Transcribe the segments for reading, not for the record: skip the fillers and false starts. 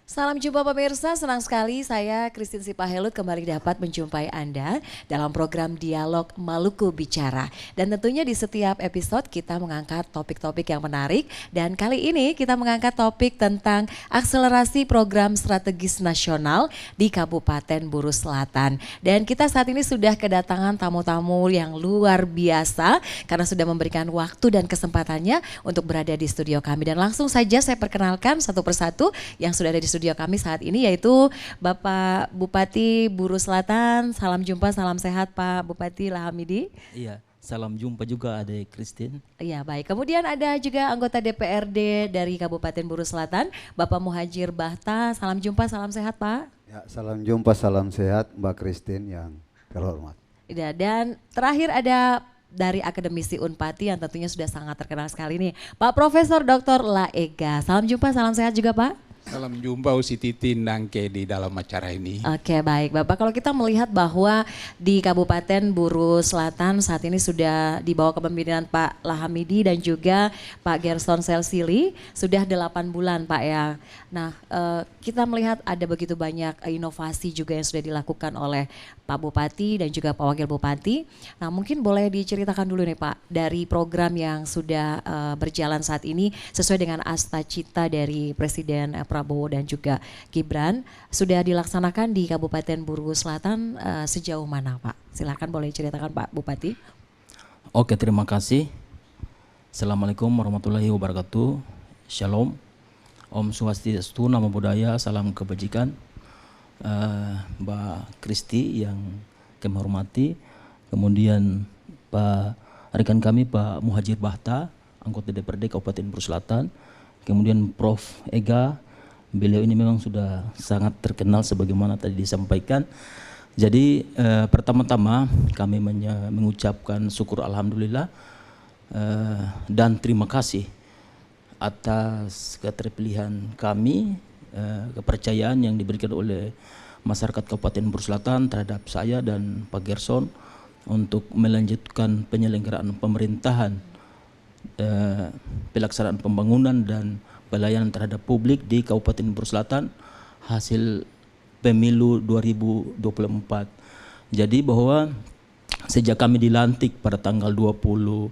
Salam jumpa pemirsa, senang sekali saya Christine Sipahelut kembali dapat menjumpai Anda dalam program Dialog Maluku Bicara. Dan tentunya di setiap episode kita mengangkat topik-topik yang menarik dan kali ini kita mengangkat topik tentang akselerasi program strategis nasional di Kabupaten Buru Selatan. Dan kita saat ini sudah kedatangan tamu-tamu yang luar biasa karena sudah memberikan waktu dan kesempatannya untuk berada di studio kami. Dan langsung saja saya perkenalkan satu persatu yang sudah ada di studio kami saat ini, yaitu Bapak Bupati Buru Selatan. Salam jumpa, salam sehat Pak Bupati Lahamidi. Iya, salam jumpa juga Adik Christine. Iya, baik. Kemudian ada juga anggota DPRD dari Kabupaten Buru Selatan, Bapak Muhajir Bahta. Salam jumpa, salam sehat Pak. Ya, salam jumpa, salam sehat Mbak Christine yang terhormat. Ya, dan terakhir ada dari akademisi Unpati yang tentunya sudah sangat terkenal sekali nih, Pak Profesor Dr. Laega. Salam jumpa, salam sehat juga Pak. Salam jumpa Usi Titin Nangke di dalam acara ini. Oke, baik Bapak, kalau kita melihat bahwa di Kabupaten Buru Selatan saat ini sudah di bawah kepemimpinan Pak Lahamidi dan juga Pak Gerson Selsili sudah 8 bulan Pak ya. Nah kita melihat ada begitu banyak inovasi juga yang sudah dilakukan oleh Pak Bupati dan juga Pak Wakil Bupati. Nah mungkin boleh diceritakan dulu nih Pak dari program yang sudah berjalan saat ini sesuai dengan asta cita dari Presiden Prabowo dan juga Gibran sudah dilaksanakan di Kabupaten Buru Selatan sejauh mana Pak? Silakan boleh ceritakan Pak Bupati. Oke, terima kasih. Assalamualaikum warahmatullahi wabarakatuh. Shalom. Om Swastiastu, Namo Buddhaya, salam kebajikan. Mbak Kristi yang kami hormati, kemudian Pak rekan kami Pak Muhajir Bahta, anggota DPRD Kabupaten Buru Selatan, kemudian Prof. Ega, beliau ini memang sudah sangat terkenal sebagaimana tadi disampaikan. Jadi pertama-tama kami mengucapkan syukur alhamdulillah dan terima kasih atas keterpilihan kami, kepercayaan yang diberikan oleh masyarakat Kabupaten Buru Selatan terhadap saya dan Pak Gerson untuk melanjutkan penyelenggaraan pemerintahan, pelaksanaan pembangunan dan pelayanan terhadap publik di Kabupaten Buru Selatan hasil pemilu 2024. Jadi bahwa sejak kami dilantik pada tanggal 20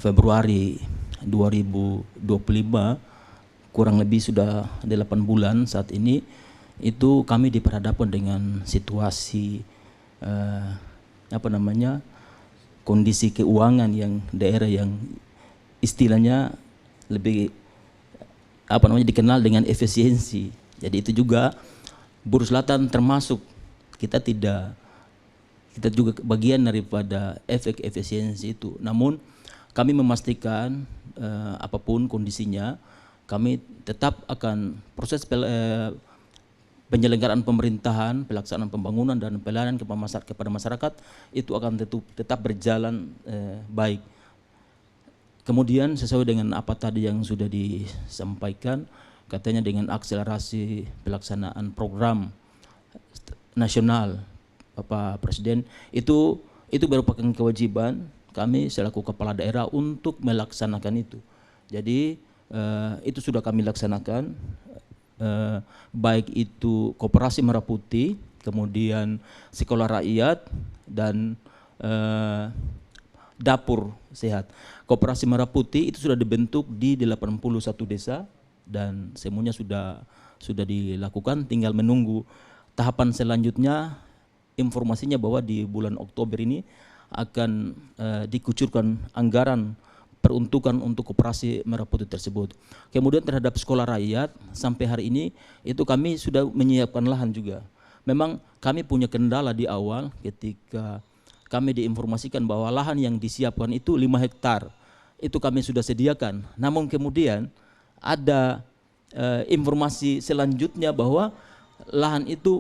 Februari 2025, kurang lebih sudah 8 bulan saat ini, itu kami diperhadapkan dengan situasi kondisi keuangan yang daerah yang istilahnya lebih dikenal dengan efisiensi. Jadi itu juga Buru Selatan termasuk kita juga bagian daripada efek efisiensi itu. Namun kami memastikan apapun kondisinya, kami tetap akan proses penyelenggaraan pemerintahan, pelaksanaan pembangunan dan pelayanan kepada masyarakat itu akan tetap berjalan baik. Kemudian sesuai dengan apa tadi yang sudah disampaikan, katanya dengan akselerasi pelaksanaan program nasional Bapak Presiden itu merupakan kewajiban kami selaku kepala daerah untuk melaksanakan itu. Jadi itu sudah kami laksanakan, baik itu Koperasi Merah Putih, kemudian Sekolah Rakyat dan Dapur Sehat. Koperasi Merah Putih itu sudah dibentuk di 81 desa dan semuanya sudah dilakukan, tinggal menunggu tahapan selanjutnya. Informasinya bahwa di bulan Oktober ini akan dikucurkan anggaran peruntukan untuk Koperasi Merah Putih tersebut. Kemudian terhadap Sekolah Rakyat sampai hari ini itu kami sudah menyiapkan lahan juga. Memang kami punya kendala di awal ketika kami diinformasikan bahwa lahan yang disiapkan itu 5 hektar. Itu kami sudah sediakan. Namun kemudian ada informasi selanjutnya bahwa lahan itu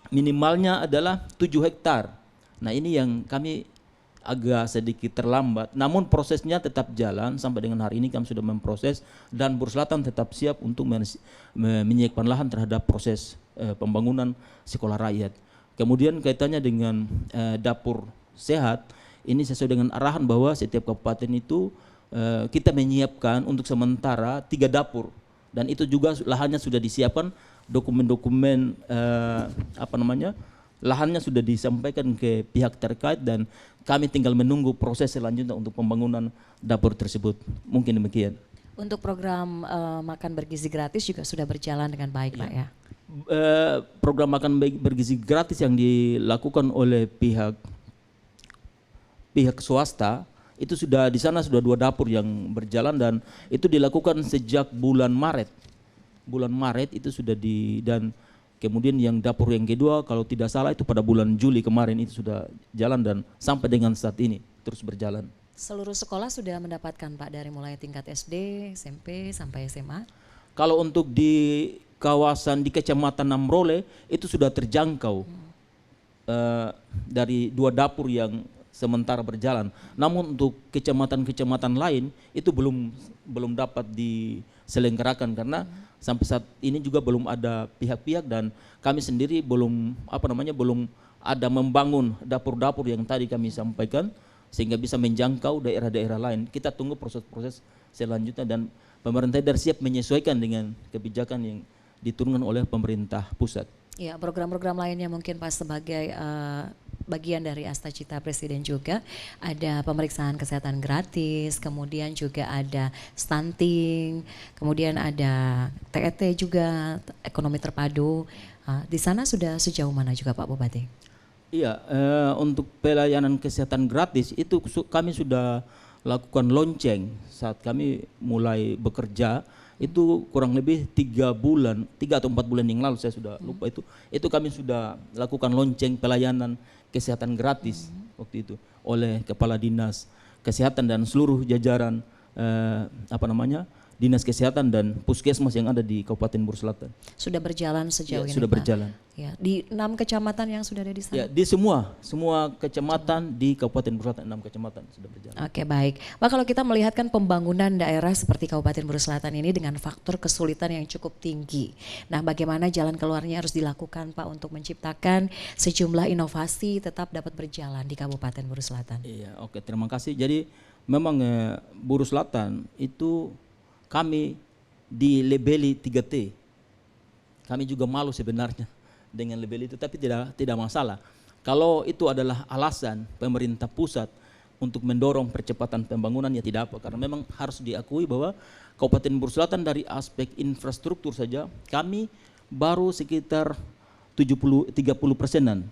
minimalnya adalah 7 hektar. Nah ini yang kami agak sedikit terlambat, namun prosesnya tetap jalan sampai dengan hari ini kami sudah memproses dan Buru Selatan tetap siap untuk menyiapkan lahan terhadap proses pembangunan Sekolah Rakyat. Kemudian kaitannya dengan Dapur Sehat, ini sesuai dengan arahan bahwa setiap kabupaten itu kita menyiapkan untuk sementara 3 dapur Dan itu juga lahannya sudah disiapkan, dokumen-dokumen lahannya sudah disampaikan ke pihak terkait dan kami tinggal menunggu proses selanjutnya untuk pembangunan dapur tersebut. Mungkin demikian. Untuk program makan bergizi gratis juga sudah berjalan dengan baik, Pak ya? Program makan bergizi gratis yang dilakukan oleh pihak swasta itu sudah di sana sudah 2 dapur yang berjalan dan itu dilakukan sejak bulan Maret. Bulan Maret itu sudah dan kemudian yang dapur yang kedua kalau tidak salah itu pada bulan Juli kemarin itu sudah jalan dan sampai dengan saat ini terus berjalan. Seluruh sekolah sudah mendapatkan, Pak, dari mulai tingkat SD, SMP sampai SMA? Kalau untuk di kawasan di Kecamatan Namrole itu sudah terjangkau dari 2 dapur yang sementara berjalan. Namun untuk kecamatan-kecamatan lain itu belum dapat diselenggarakan karena sampai saat ini juga belum ada pihak-pihak dan kami sendiri belum ada membangun dapur-dapur yang tadi kami sampaikan sehingga bisa menjangkau daerah-daerah lain. Kita tunggu proses-proses selanjutnya dan pemerintah daerah siap menyesuaikan dengan kebijakan yang diturunkan oleh pemerintah pusat. Ya, program-program lainnya mungkin Pak sebagai bagian dari Asta Cita Presiden juga ada pemeriksaan kesehatan gratis, kemudian juga ada stunting, kemudian ada TET juga, ekonomi terpadu. Di sana sudah sejauh mana juga Pak Bupati? Iya, untuk pelayanan kesehatan gratis itu kami sudah lakukan lonceng saat kami mulai bekerja. Itu kurang lebih 3 atau 4 bulan yang lalu, saya sudah lupa itu kami sudah lakukan lonceng pelayanan kesehatan gratis waktu itu oleh Kepala Dinas Kesehatan dan seluruh jajaran Dinas Kesehatan dan Puskesmas yang ada di Kabupaten Buru Selatan. Sudah berjalan sejauh ini, sudah Pak? Berjalan. Ya, di 6 kecamatan yang sudah ada di sana? Ya, di semua kecamatan di Kabupaten Buru Selatan, 6 kecamatan sudah berjalan. Oke, baik. Pak, kalau kita melihatkan pembangunan daerah seperti Kabupaten Buru Selatan ini dengan faktor kesulitan yang cukup tinggi. Nah, bagaimana jalan keluarnya harus dilakukan, Pak, untuk menciptakan sejumlah inovasi tetap dapat berjalan di Kabupaten Buru Selatan? Iya, oke, terima kasih. Jadi memang Buru Selatan itu kami dilabeli 3T. Kami juga malu sebenarnya dengan label itu, tapi tidak masalah. Kalau itu adalah alasan pemerintah pusat untuk mendorong percepatan pembangunan, ya tidak apa. Karena memang harus diakui bahwa Kabupaten Buru Selatan dari aspek infrastruktur saja kami baru sekitar 30%-an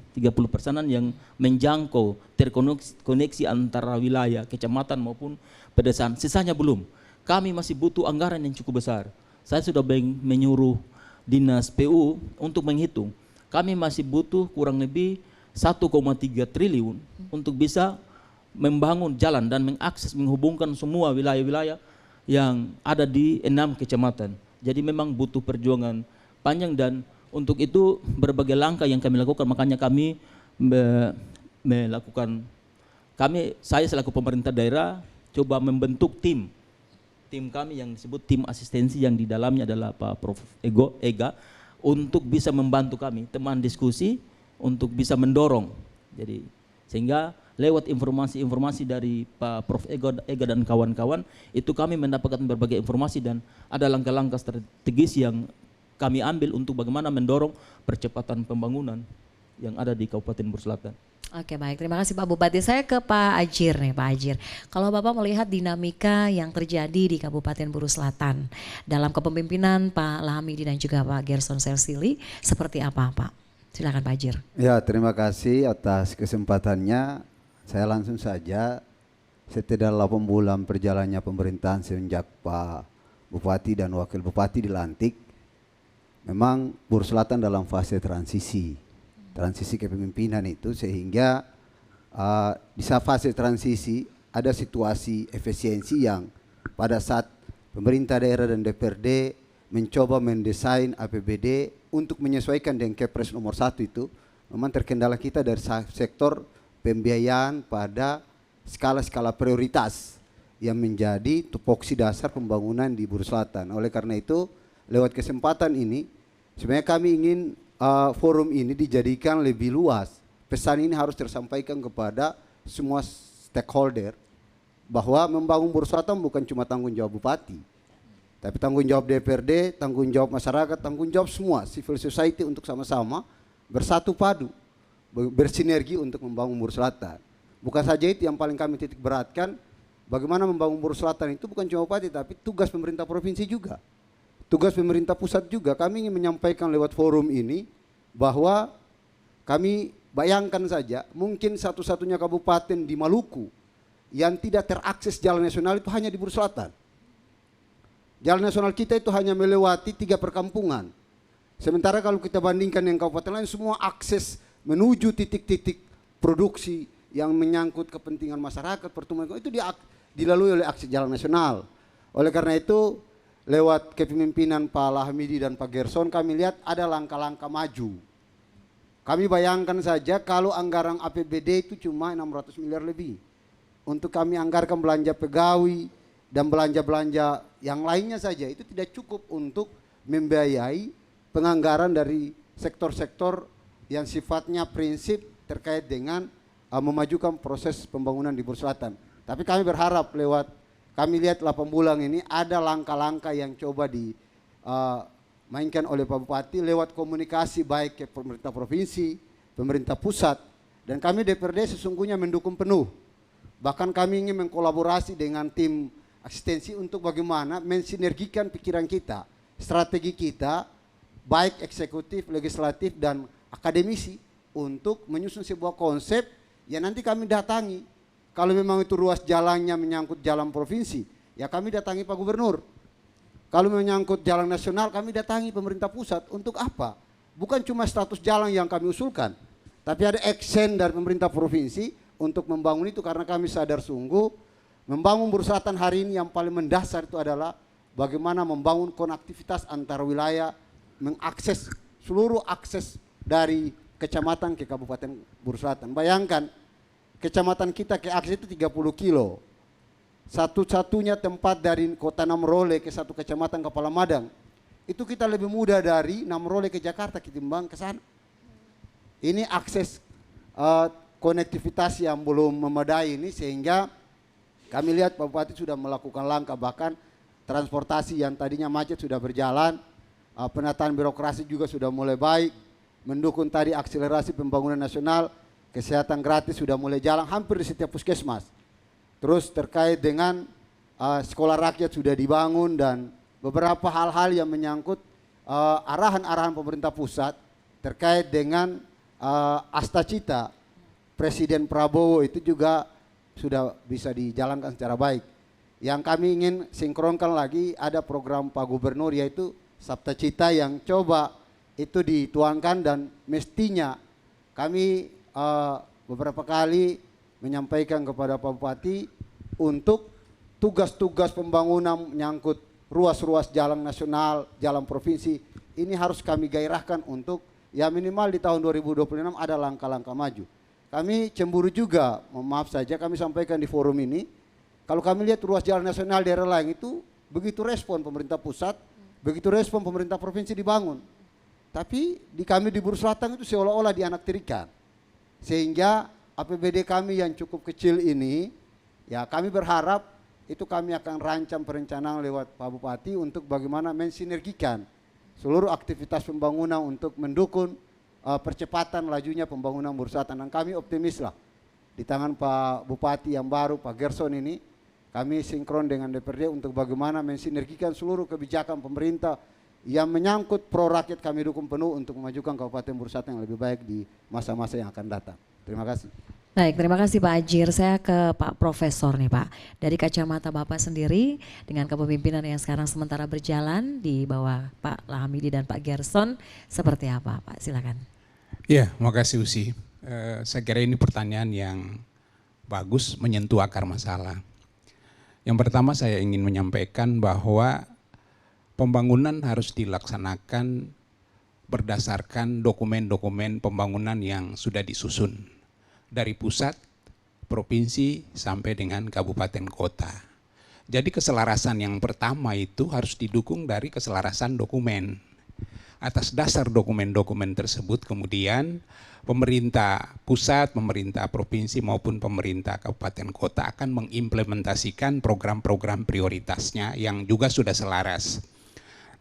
yang menjangkau terkoneksi antara wilayah, kecamatan maupun pedesaan. Sisanya belum. Kami masih butuh anggaran yang cukup besar. Saya sudah menyuruh Dinas PU untuk menghitung. Kami masih butuh kurang lebih 1,3 triliun untuk bisa membangun jalan dan mengakses, menghubungkan semua wilayah-wilayah yang ada di 6 kecamatan. Jadi memang butuh perjuangan panjang dan untuk itu berbagai langkah yang kami lakukan. Makanya kami saya selaku pemerintah daerah coba membentuk tim kami yang disebut tim asistensi yang di dalamnya adalah Pak Prof. Ega untuk bisa membantu kami teman diskusi untuk bisa mendorong. Jadi sehingga lewat informasi-informasi dari Pak Prof. Ega dan kawan-kawan itu kami mendapatkan berbagai informasi dan ada langkah-langkah strategis yang kami ambil untuk bagaimana mendorong percepatan pembangunan yang ada di Kabupaten Buru Selatan. Oke, baik, terima kasih Pak Bupati. Saya ke Pak Ajir nih, Pak Ajir. Kalau Bapak melihat dinamika yang terjadi di Kabupaten Buru Selatan dalam kepemimpinan Pak Lahamidi dan juga Pak Gerson Selsili, seperti apa Pak? Silakan Pak Ajir. Ya, terima kasih atas kesempatannya. Saya langsung saja, setelah 8 bulan perjalannya pemerintahan sejak Pak Bupati dan Wakil Bupati dilantik, memang Buru Selatan dalam fase transisi kepemimpinan itu, sehingga di fase transisi ada situasi efisiensi yang pada saat pemerintah daerah dan DPRD mencoba mendesain APBD untuk menyesuaikan dengan Kepres nomor 1 itu, memang terkendala kita dari sektor pembiayaan pada skala-skala prioritas yang menjadi tupoksi dasar pembangunan di Buru Selatan. Oleh karena itu, lewat kesempatan ini sebenarnya kami ingin forum ini dijadikan lebih luas. Pesan ini harus tersampaikan kepada semua stakeholder bahwa membangun Buru Selatan bukan cuma tanggung jawab bupati, Tapi tanggung jawab DPRD, tanggung jawab masyarakat, tanggung jawab semua civil society untuk sama-sama bersatu padu, bersinergi untuk membangun Buru Selatan. Bukan saja itu yang paling kami titik beratkan, bagaimana membangun Buru Selatan itu bukan cuma bupati, tapi tugas pemerintah provinsi juga. Tugas pemerintah pusat juga. Kami ingin menyampaikan lewat forum ini bahwa kami bayangkan saja mungkin satu-satunya kabupaten di Maluku yang tidak terakses jalan nasional itu hanya di Buru Selatan. Jalan nasional kita itu hanya melewati 3 perkampungan. Sementara kalau kita bandingkan dengan kabupaten lain, semua akses menuju titik-titik produksi yang menyangkut kepentingan masyarakat, pertumbuhan itu dilalui oleh akses jalan nasional. Oleh karena itu, lewat kepemimpinan Pak Lahamidi dan Pak Gerson, kami lihat ada langkah-langkah maju. Kami bayangkan saja kalau anggaran APBD itu cuma 600 miliar lebih. Untuk kami anggarkan belanja pegawai dan belanja-belanja yang lainnya saja, itu tidak cukup untuk membiayai penganggaran dari sektor-sektor yang sifatnya prinsip terkait dengan memajukan proses pembangunan di Buru Selatan. Tapi kami berharap lewat, kami lihat 8 bulan ini ada langkah-langkah yang coba dimainkan oleh Pak Bupati lewat komunikasi baik ke pemerintah provinsi, pemerintah pusat, dan kami DPRD sesungguhnya mendukung penuh. Bahkan kami ingin mengkolaborasi dengan tim asistensi untuk bagaimana mensinergikan pikiran kita, strategi kita, baik eksekutif, legislatif, dan akademisi untuk menyusun sebuah konsep yang nanti kami datangi. Kalau memang itu ruas jalannya menyangkut jalan provinsi, ya kami datangi Pak Gubernur. Kalau menyangkut jalan nasional, kami datangi pemerintah pusat. Untuk apa? Bukan cuma status jalan yang kami usulkan, tapi ada action dari pemerintah provinsi untuk membangun itu, karena kami sadar sungguh membangun Buru Selatan hari ini yang paling mendasar itu adalah bagaimana membangun konektivitas antar wilayah, mengakses seluruh akses dari kecamatan ke Kabupaten Buru Selatan. Bayangkan, kecamatan kita ke akses itu 30 kilo. Satu-satunya tempat dari kota Namrole ke satu kecamatan Kepala Madang, itu kita lebih mudah dari Namrole ke Jakarta ketimbang ke sana. Ini akses konektivitas yang belum memadai ini, sehingga kami lihat Pak Bupati sudah melakukan langkah, bahkan transportasi yang tadinya macet sudah berjalan, penataan birokrasi juga sudah mulai baik, mendukung tadi akselerasi pembangunan nasional, kesehatan gratis sudah mulai jalan hampir di setiap puskesmas. Terus terkait dengan sekolah rakyat sudah dibangun, dan beberapa hal-hal yang menyangkut arahan-arahan pemerintah pusat terkait dengan Astacita Presiden Prabowo itu juga sudah bisa dijalankan secara baik. Yang kami ingin sinkronkan lagi, ada program Pak Gubernur yaitu Sabta Cita yang coba itu dituangkan, dan mestinya kami beberapa kali menyampaikan kepada Pak Bupati untuk tugas-tugas pembangunan menyangkut ruas-ruas jalan nasional, jalan provinsi, ini harus kami gairahkan untuk ya minimal di tahun 2026 ada langkah-langkah maju. Kami cemburu juga, maaf saja kami sampaikan di forum ini, kalau kami lihat ruas jalan nasional daerah lain itu begitu respon pemerintah pusat, begitu respon pemerintah provinsi dibangun. Tapi di kami di Buru Selatan itu seolah-olah dianaktirikan. Sehingga APBD kami yang cukup kecil ini, ya kami berharap itu kami akan rancang perencanaan lewat Pak Bupati untuk bagaimana mensinergikan seluruh aktivitas pembangunan untuk mendukung percepatan lajunya pembangunan Buru Selatan. Dan kami optimis lah di tangan Pak Bupati yang baru, Pak Gerson ini, kami sinkron dengan DPRD untuk bagaimana mensinergikan seluruh kebijakan pemerintah yang menyangkut pro rakyat. Kami dukung penuh untuk memajukan Kabupaten Buru Selatan yang lebih baik di masa-masa yang akan datang. Terima kasih. Baik, terima kasih Pak Ajir. Saya ke Pak Profesor nih Pak. Dari kacamata Bapak sendiri dengan kepemimpinan yang sekarang sementara berjalan di bawah Pak Lahamidi dan Pak Gerson, seperti apa Pak? Silakan. Ya, makasih Usi. Saya kira ini pertanyaan yang bagus, menyentuh akar masalah. Yang pertama saya ingin menyampaikan bahwa pembangunan harus dilaksanakan berdasarkan dokumen-dokumen pembangunan yang sudah disusun dari pusat, provinsi, sampai dengan kabupaten kota. Jadi keselarasan yang pertama itu harus didukung dari keselarasan dokumen. Atas dasar dokumen-dokumen tersebut kemudian pemerintah pusat, pemerintah provinsi maupun pemerintah kabupaten kota akan mengimplementasikan program-program prioritasnya yang juga sudah selaras.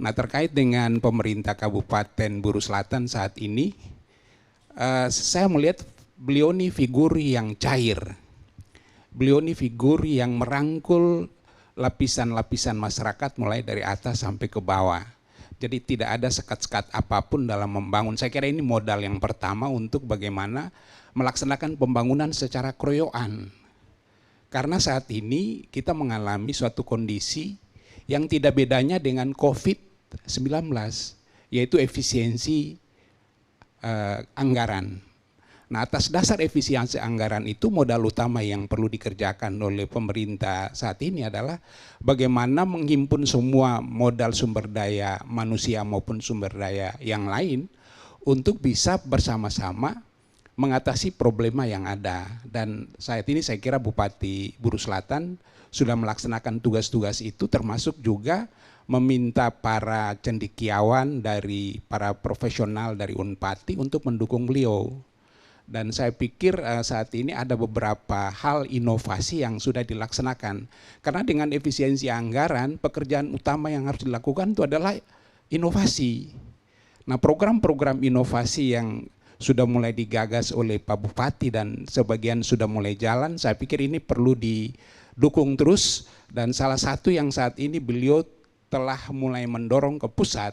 Nah, terkait dengan pemerintah Kabupaten Buru Selatan saat ini, saya melihat beliau ini figur yang cair. Beliau ini figur yang merangkul lapisan-lapisan masyarakat mulai dari atas sampai ke bawah. Jadi tidak ada sekat-sekat apapun dalam membangun. Saya kira ini modal yang pertama untuk bagaimana melaksanakan pembangunan secara kroyoan. Karena saat ini kita mengalami suatu kondisi yang tidak bedanya dengan COVID-19, yaitu efisiensi anggaran. Nah, atas dasar efisiensi anggaran itu modal utama yang perlu dikerjakan oleh pemerintah saat ini adalah bagaimana menghimpun semua modal sumber daya manusia maupun sumber daya yang lain untuk bisa bersama-sama mengatasi problema yang ada. Dan saat ini saya kira Bupati Buru Selatan sudah melaksanakan tugas-tugas itu, termasuk juga meminta para cendekiawan dari para profesional dari Unpati untuk mendukung beliau. Dan saya pikir saat ini ada beberapa hal inovasi yang sudah dilaksanakan. Karena dengan efisiensi anggaran, pekerjaan utama yang harus dilakukan itu adalah inovasi. Nah, program-program inovasi yang sudah mulai digagas oleh Pak Bupati dan sebagian sudah mulai jalan, saya pikir ini perlu didukung terus. Dan salah satu yang saat ini beliau telah mulai mendorong ke pusat,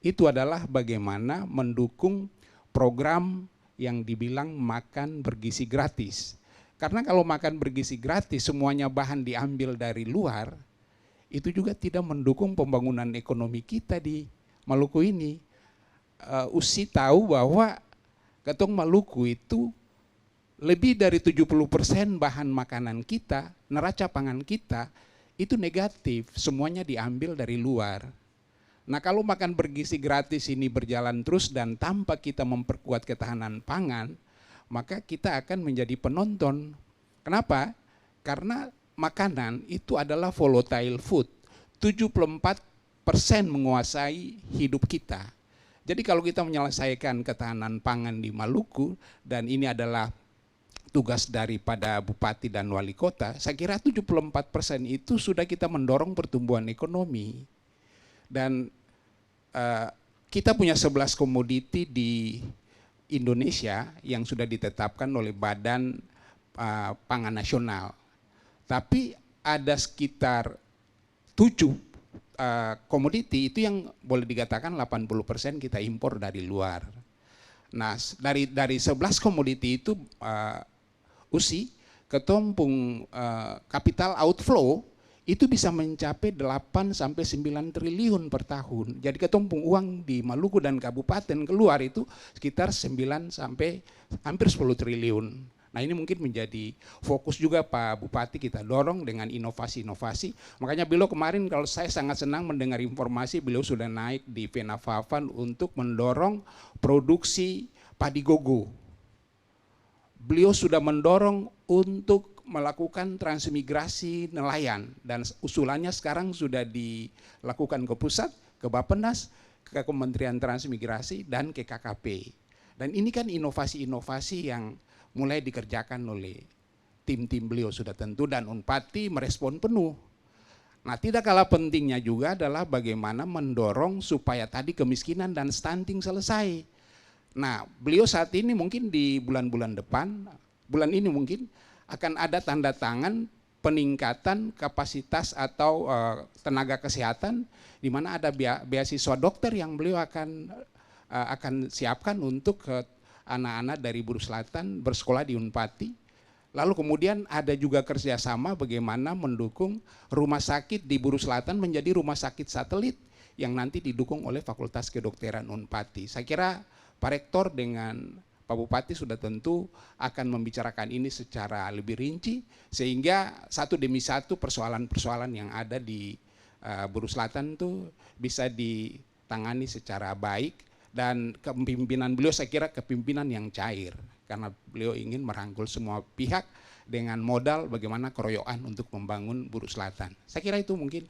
itu adalah bagaimana mendukung program yang dibilang makan bergizi gratis. Karena kalau makan bergizi gratis semuanya bahan diambil dari luar, itu juga tidak mendukung pembangunan ekonomi kita di Maluku ini. Usi tahu bahwa Ketong Maluku itu lebih dari 70% bahan makanan kita, neraca pangan kita itu negatif, semuanya diambil dari luar. Nah, kalau makan bergizi gratis ini berjalan terus dan tanpa kita memperkuat ketahanan pangan, maka kita akan menjadi penonton. Kenapa? Karena makanan itu adalah volatile food. 74% menguasai hidup kita. Jadi kalau kita menyelesaikan ketahanan pangan di Maluku, dan ini adalah tugas daripada Bupati dan Wali Kota, saya kira 74% itu sudah kita mendorong pertumbuhan ekonomi. Dan kita punya 11 komoditi di Indonesia yang sudah ditetapkan oleh Badan Pangan Nasional. Tapi ada sekitar 7 komoditi itu yang boleh dikatakan 80% kita impor dari luar. Nah, dari 11 komoditi itu Usi, ketompung capital outflow itu bisa mencapai 8 sampai 9 triliun per tahun. Jadi ketompung uang di Maluku dan kabupaten keluar itu sekitar 9 sampai hampir 10 triliun. Nah, ini mungkin menjadi fokus juga Pak Bupati, kita dorong dengan inovasi-inovasi. Makanya beliau kemarin, kalau saya sangat senang mendengar informasi beliau sudah naik di Venafavan untuk mendorong produksi padi gogo. Beliau sudah mendorong untuk melakukan transmigrasi nelayan, dan usulannya sekarang sudah dilakukan ke pusat, ke Bappenas, ke Kementerian Transmigrasi, dan ke KKP. Dan ini kan inovasi-inovasi yang mulai dikerjakan oleh tim-tim beliau sudah tentu, dan Unpati merespon penuh. Nah, tidak kalah pentingnya juga adalah bagaimana mendorong supaya tadi kemiskinan dan stunting selesai. Nah, beliau saat ini mungkin di bulan-bulan depan, bulan ini mungkin akan ada tanda tangan peningkatan kapasitas atau tenaga kesehatan, di mana ada beasiswa dokter yang beliau akan siapkan untuk anak-anak dari Buru Selatan bersekolah di Unpati. Lalu kemudian ada juga kerjasama bagaimana mendukung rumah sakit di Buru Selatan menjadi rumah sakit satelit yang nanti didukung oleh Fakultas Kedokteran Unpati. Saya kira Pak Rektor dengan Pak Bupati sudah tentu akan membicarakan ini secara lebih rinci, sehingga satu demi satu persoalan-persoalan yang ada di Buru Selatan itu bisa ditangani secara baik. Dan kepemimpinan beliau saya kira kepemimpinan yang cair, karena beliau ingin merangkul semua pihak dengan modal bagaimana keroyokan untuk membangun Buru Selatan. Saya kira itu mungkin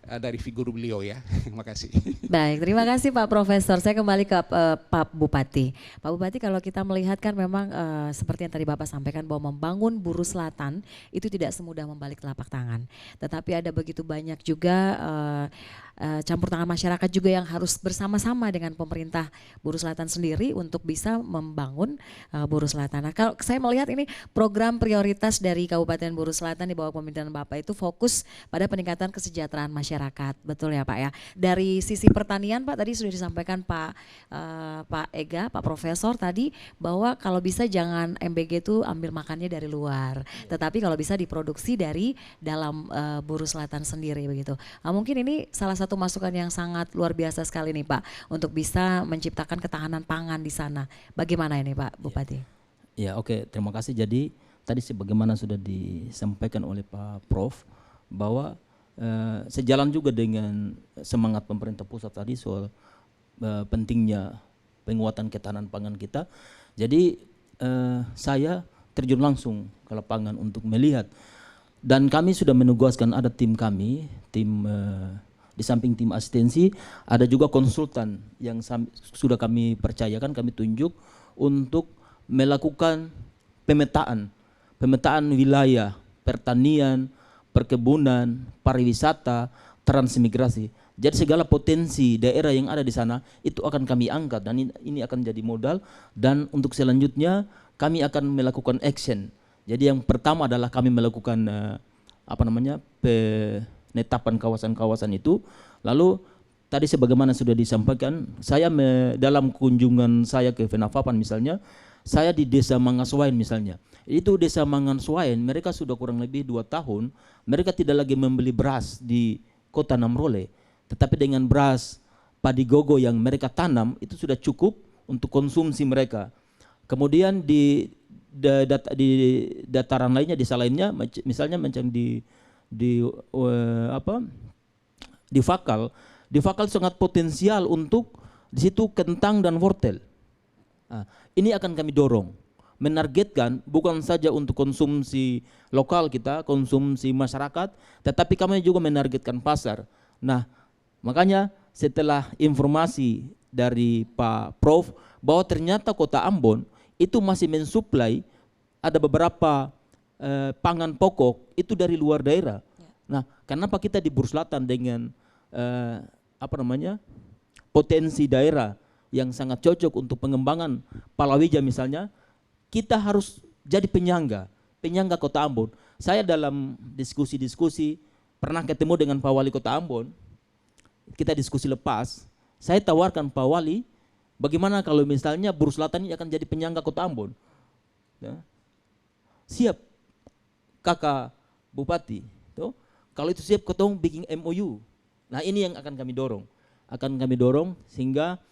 dari figur beliau ya. Terima kasih. Baik, terima kasih Pak Profesor. Saya kembali ke Pak Bupati. Pak Bupati, kalau kita melihat kan memang seperti yang tadi Bapak sampaikan bahwa membangun Buru Selatan itu tidak semudah membalik telapak tangan. Tetapi ada begitu banyak juga campur tangan masyarakat juga yang harus bersama-sama dengan pemerintah Buru Selatan sendiri untuk bisa membangun Buru Selatan. Nah, kalau saya melihat ini program prioritas dari Kabupaten Buru Selatan di bawah pemerintahan Bapak itu fokus pada peningkatan kesejahteraan masyarakat, betul ya Pak ya. Dari sisi pertanian Pak, tadi sudah disampaikan Pak Ega, Pak Profesor tadi bahwa kalau bisa jangan MBG itu ambil makannya dari luar, tetapi kalau bisa diproduksi dari dalam Buru Selatan sendiri begitu. Mungkin ini salah satu masukan yang sangat luar biasa sekali nih Pak untuk bisa menciptakan ketahanan pangan di sana. Bagaimana ini Pak Bupati? Ya, oke, terima kasih. Jadi tadi sebagaimana sudah disampaikan oleh Pak Prof bahwa sejalan juga dengan semangat pemerintah pusat tadi soal pentingnya penguatan ketahanan pangan kita. Jadi saya terjun langsung ke lapangan untuk melihat, dan kami sudah menugaskan ada tim kami, di samping tim asistensi ada juga konsultan yang sudah kami percayakan, kami tunjuk untuk melakukan pemetaan wilayah pertanian, perkebunan, pariwisata, transmigrasi. Jadi segala potensi daerah yang ada di sana itu akan kami angkat, dan ini akan jadi modal, dan untuk selanjutnya kami akan melakukan action. Jadi yang pertama adalah kami melakukan penetapan kawasan-kawasan itu. Lalu tadi sebagaimana sudah disampaikan, saya dalam kunjungan saya ke Fenafapan misalnya, saya di Desa Mangaswain misalnya. Itu Desa Mangaswain, mereka sudah kurang lebih 2 tahun, mereka tidak lagi membeli beras di Kota Namrole, tetapi dengan beras padi gogo yang mereka tanam itu sudah cukup untuk konsumsi mereka. Kemudian di dataran lainnya, desa lainnya, misalnya macam di Fakal sangat potensial untuk di situ kentang dan wortel. Nah, ini akan kami dorong, menargetkan bukan saja untuk konsumsi lokal kita, konsumsi masyarakat, tetapi kami juga menargetkan pasar. Nah, makanya setelah informasi dari Pak Prof bahwa ternyata Kota Ambon itu masih mensuplai ada beberapa pangan pokok itu dari luar daerah. Nah, kenapa kita di Buru Selatan dengan potensi daerah yang sangat cocok untuk pengembangan palawija misalnya, kita harus jadi penyangga Kota Ambon. Saya dalam diskusi pernah ketemu dengan Pak Wali Kota Ambon, kita diskusi lepas, saya tawarkan Pak Wali, bagaimana kalau misalnya Buru Selatan ini akan jadi penyangga Kota Ambon? Ya. Siap Kakak Bupati, tuh. Kalau itu siap ketemu bikin MOU. Nah, ini yang akan kami dorong sehingga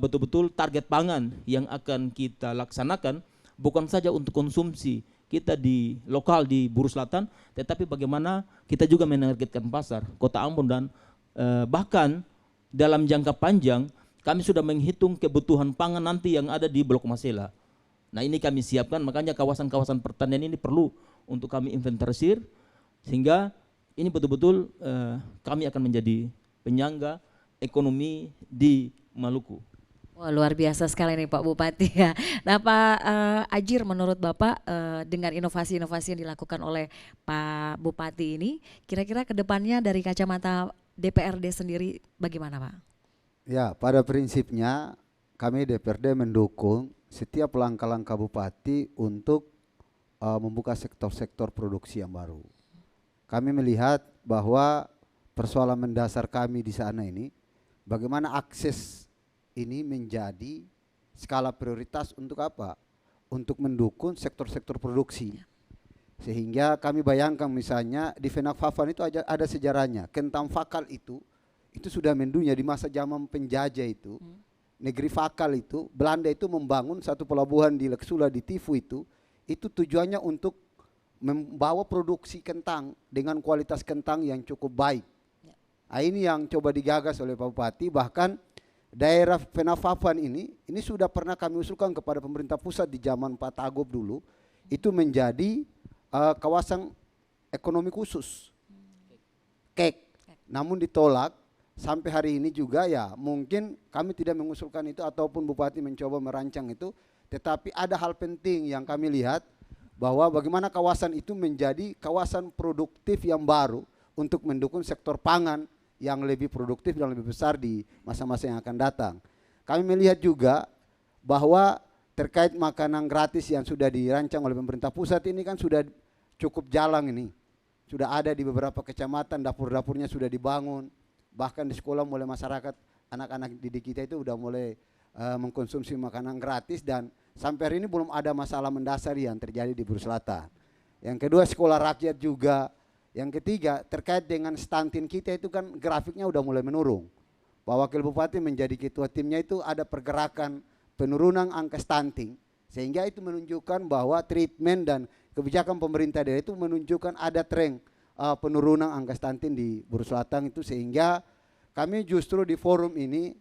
betul-betul target pangan yang akan kita laksanakan bukan saja untuk konsumsi kita di lokal di Buru Selatan, tetapi bagaimana kita juga menargetkan pasar Kota Ambon, dan bahkan dalam jangka panjang kami sudah menghitung kebutuhan pangan nanti yang ada di Blok Masela. Nah, ini kami siapkan, makanya kawasan-kawasan pertanian ini perlu untuk kami inventarisir sehingga ini betul-betul kami akan menjadi penyangga ekonomi di Maluku. Wah, luar biasa sekali nih Pak Bupati ya. Nah Pak Ajir, menurut Bapak dengan inovasi-inovasi yang dilakukan oleh Pak Bupati ini, kira-kira kedepannya dari kacamata DPRD sendiri bagaimana Pak? Ya, pada prinsipnya kami DPRD mendukung setiap langkah-langkah Bupati untuk membuka sektor-sektor produksi yang baru. Kami melihat bahwa persoalan mendasar kami di sana ini, bagaimana akses ini menjadi skala prioritas untuk apa? Untuk mendukung sektor-sektor produksi. Sehingga kami bayangkan misalnya di Fenafapan itu ada sejarahnya. Kentang Fakal itu sudah mendunia di masa zaman penjajah itu. Negeri Fakal itu, Belanda itu membangun satu pelabuhan di Leksula di Tifu itu tujuannya untuk membawa produksi kentang dengan kualitas kentang yang cukup baik. Nah, ini yang coba digagas oleh Pak Bupati, bahkan daerah Fenafapan ini sudah pernah kami usulkan kepada pemerintah pusat di zaman Pak Tagub dulu, itu menjadi kawasan ekonomi khusus. KEK. namun ditolak. Sampai hari ini juga ya mungkin kami tidak mengusulkan itu ataupun Bupati mencoba merancang itu. Tetapi ada hal penting yang kami lihat bahwa bagaimana kawasan itu menjadi kawasan produktif yang baru untuk mendukung sektor pangan yang lebih produktif dan lebih besar di masa-masa yang akan datang. Kami melihat juga bahwa terkait makanan gratis yang sudah dirancang oleh pemerintah pusat ini kan sudah cukup jalan ini. Sudah ada di beberapa kecamatan, dapur-dapurnya sudah dibangun. Bahkan di sekolah mulai masyarakat, anak-anak didik kita itu udah mulai mengkonsumsi makanan gratis dan sampai hari ini belum ada masalah mendasar yang terjadi di Buru Selatan. Yang kedua sekolah rakyat juga. Yang ketiga terkait dengan stunting kita itu kan grafiknya udah mulai menurun. Pak Wakil Bupati menjadi ketua timnya itu ada pergerakan penurunan angka stunting. Sehingga itu menunjukkan bahwa treatment dan kebijakan pemerintah daerah itu menunjukkan ada tren penurunan angka stunting di Buru Selatan itu, sehingga kami justru di forum ini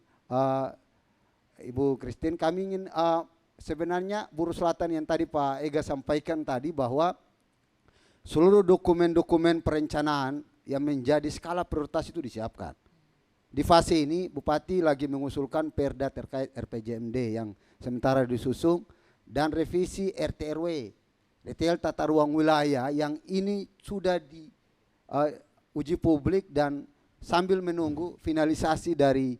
Ibu Christine kami ingin sebenarnya Buru Selatan yang tadi Pak Ega sampaikan tadi bahwa seluruh dokumen-dokumen perencanaan yang menjadi skala prioritas itu disiapkan. Di fase ini Bupati lagi mengusulkan perda terkait RPJMD yang sementara disusun dan revisi RT/RW, detail tata ruang wilayah yang ini sudah di uji publik dan sambil menunggu finalisasi dari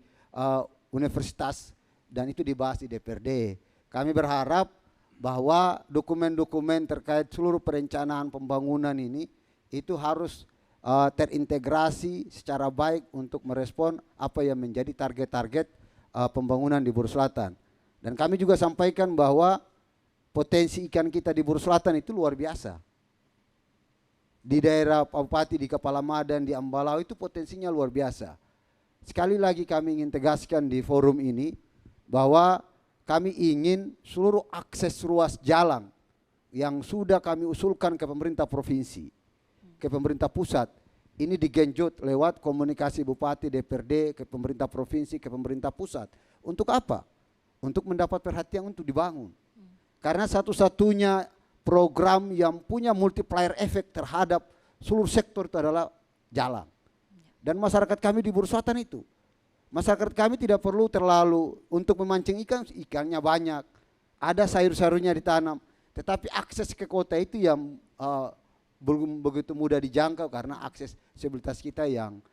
universitas dan itu dibahas di DPRD. Kami berharap bahwa dokumen-dokumen terkait seluruh perencanaan pembangunan ini itu harus terintegrasi secara baik untuk merespon apa yang menjadi target-target pembangunan di Buru Selatan. Dan kami juga sampaikan bahwa potensi ikan kita di Buru Selatan itu luar biasa. Di daerah Pak Bupati, di Kepala Madan, di Ambalau itu potensinya luar biasa. Sekali lagi kami ingin tegaskan di forum ini bahwa kami ingin seluruh akses ruas jalan yang sudah kami usulkan ke pemerintah provinsi, ke pemerintah pusat, ini digenjot lewat komunikasi Bupati, DPRD, ke pemerintah provinsi, ke pemerintah pusat. Untuk apa? Untuk mendapat perhatian untuk dibangun. Karena satu-satunya program yang punya multiplier efek terhadap seluruh sektor itu adalah jalan. Dan masyarakat kami di Buru Selatan itu, masyarakat kami tidak perlu terlalu untuk memancing ikan, ikannya banyak, ada sayur-sayurnya ditanam, tetapi akses ke kota itu yang belum begitu mudah dijangkau karena aksesibilitas kita yang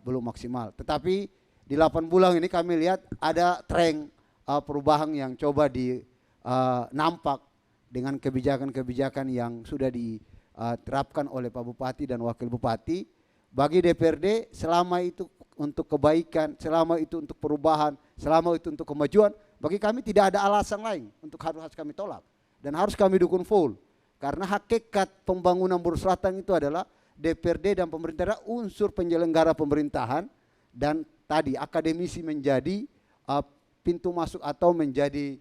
belum maksimal. Tetapi di 8 bulan ini kami lihat ada tren perubahan yang coba nampak dengan kebijakan-kebijakan yang sudah diterapkan oleh Pak Bupati dan Wakil Bupati. Bagi DPRD selama itu untuk kebaikan, selama itu untuk perubahan, selama itu untuk kemajuan, bagi kami tidak ada alasan lain untuk harus kami tolak dan harus kami dukung full. Karena hakikat pembangunan Buru Selatan itu adalah DPRD dan pemerintah adalah unsur penyelenggara pemerintahan dan tadi akademisi menjadi pintu masuk atau menjadi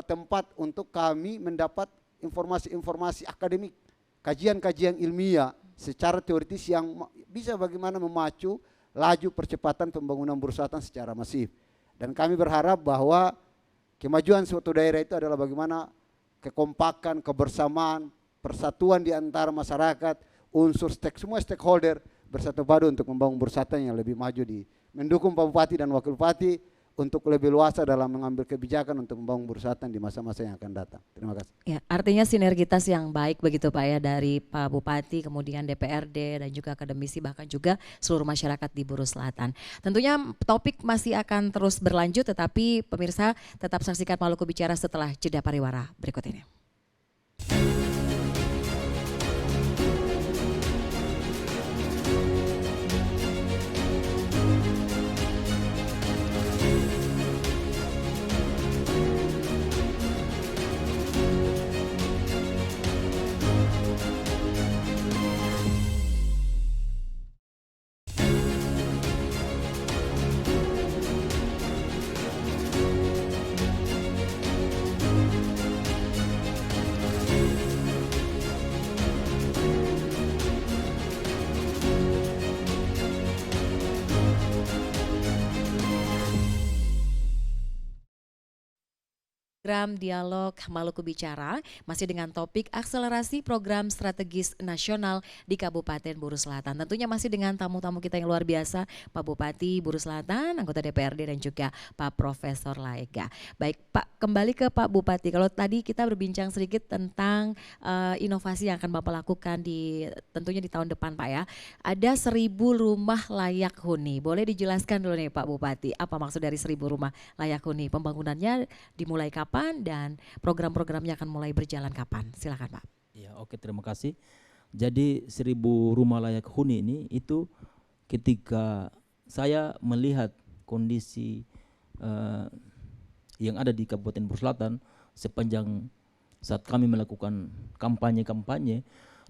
tempat untuk kami mendapat informasi-informasi akademik, kajian-kajian ilmiah secara teoritis yang bisa bagaimana memacu laju percepatan pembangunan Buru Selatan secara masif. Dan kami berharap bahwa kemajuan suatu daerah itu adalah bagaimana kekompakan, kebersamaan, persatuan di antara masyarakat, unsur semua stakeholder bersatu padu untuk membangun Buru Selatan yang lebih maju mendukung Pak Bupati dan Wakil Bupati untuk lebih luasa dalam mengambil kebijakan untuk membangun Buru Selatan di masa-masa yang akan datang. Terima kasih. Ya, artinya sinergitas yang baik begitu Pak ya dari Pak Bupati, kemudian DPRD dan juga akademisi bahkan juga seluruh masyarakat di Buru Selatan. Tentunya topik masih akan terus berlanjut tetapi pemirsa tetap saksikan Maluku Bicara setelah jeda pariwara berikut ini. program Dialog Maluku Bicara, masih dengan topik akselerasi program strategis nasional di Kabupaten Buru Selatan. Tentunya masih dengan tamu-tamu kita yang luar biasa, Pak Bupati Buru Selatan, anggota DPRD dan juga Pak Profesor Laega. Baik Pak, kembali ke Pak Bupati. Kalau tadi kita berbincang sedikit tentang inovasi yang akan Bapak lakukan tentunya di tahun depan Pak ya. Ada 1.000 rumah layak huni. Boleh dijelaskan dulu nih Pak Bupati, apa maksud dari 1.000 rumah layak huni? Pembangunannya dimulai kapan dan program-programnya akan mulai berjalan kapan? Silakan Pak. Ya, oke, terima kasih. Jadi 1.000 rumah layak huni ini itu ketika saya melihat kondisi yang ada di Kabupaten Buru Selatan sepanjang saat kami melakukan kampanye-kampanye,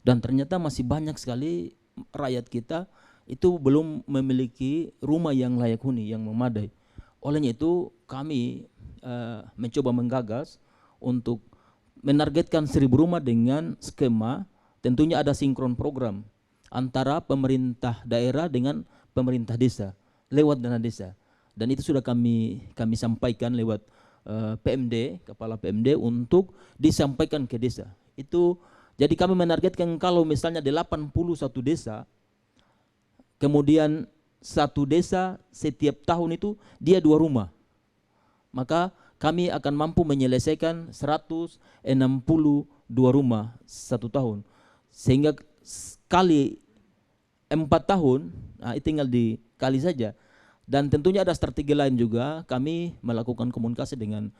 dan ternyata masih banyak sekali rakyat kita itu belum memiliki rumah yang layak huni, yang memadai. Olehnya itu kami mencoba menggagas untuk menargetkan 1.000 rumah dengan skema, tentunya ada sinkron program antara pemerintah daerah dengan pemerintah desa lewat dana desa, dan itu sudah kami sampaikan lewat PMD, kepala PMD untuk disampaikan ke desa. Itu jadi kami menargetkan kalau misalnya 81 desa, kemudian satu desa setiap tahun itu dia 2 rumah, maka kami akan mampu menyelesaikan 162 rumah satu tahun. Sehingga kali 4 tahun, nah, tinggal dikali saja. Dan tentunya ada strategi lain juga, kami melakukan komunikasi dengan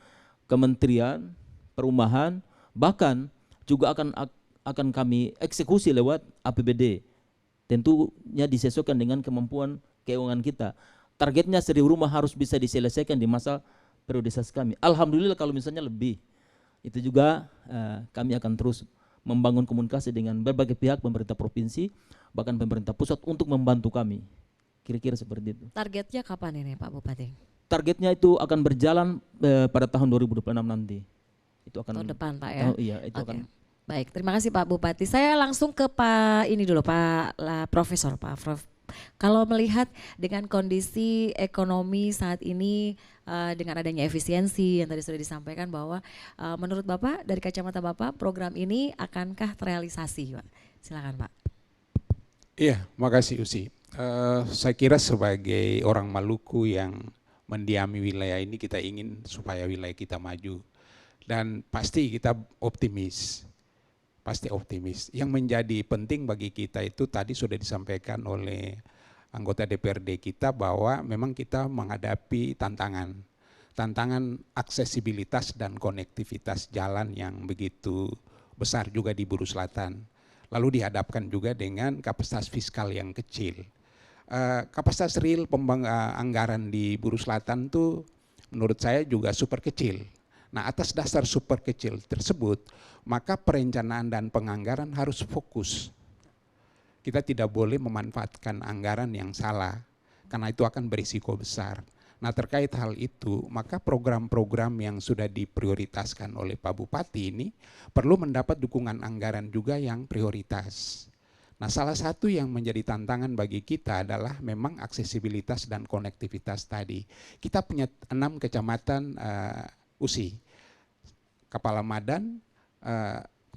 Kementerian Perumahan, bahkan juga akan kami eksekusi lewat APBD. Tentunya disesuaikan dengan kemampuan keuangan kita. Targetnya 1.000 rumah harus bisa diselesaikan di masa prioritas kami. Alhamdulillah kalau misalnya lebih. Itu juga kami akan terus membangun komunikasi dengan berbagai pihak, pemerintah provinsi, bahkan pemerintah pusat untuk membantu kami. Kira-kira seperti itu. Targetnya kapan ini Pak Bupati? Targetnya itu akan berjalan pada tahun 2026 nanti. Itu akan tahun depan Pak ya? Iya, itu akan. Baik, terima kasih Pak Bupati. Saya langsung ke Pak ini dulu, Pak Profesor, Pak Prof. Kalau melihat dengan kondisi ekonomi saat ini dengan adanya efisiensi yang tadi sudah disampaikan bahwa menurut Bapak dari kacamata Bapak program ini akankah terrealisasi Pak? Silakan Pak. Iya, makasih Usi. Saya kira sebagai orang Maluku yang mendiami wilayah ini, kita ingin supaya wilayah kita maju. Dan pasti kita optimis. Pasti optimis. Yang menjadi penting bagi kita itu tadi sudah disampaikan oleh anggota DPRD kita bahwa memang kita menghadapi tantangan aksesibilitas dan konektivitas jalan yang begitu besar juga di Buru Selatan. Lalu dihadapkan juga dengan kapasitas fiskal yang kecil. Kapasitas real anggaran di Buru Selatan tuh menurut saya juga super kecil. Nah, atas dasar super kecil tersebut, maka perencanaan dan penganggaran harus fokus. Kita tidak boleh memanfaatkan anggaran yang salah, karena itu akan berisiko besar. Nah, terkait hal itu, maka program-program yang sudah diprioritaskan oleh Pak Bupati ini perlu mendapat dukungan anggaran juga yang prioritas. Nah, salah satu yang menjadi tantangan bagi kita adalah memang aksesibilitas dan konektivitas tadi. Kita punya 6 kecamatan USI, Kepala Madan,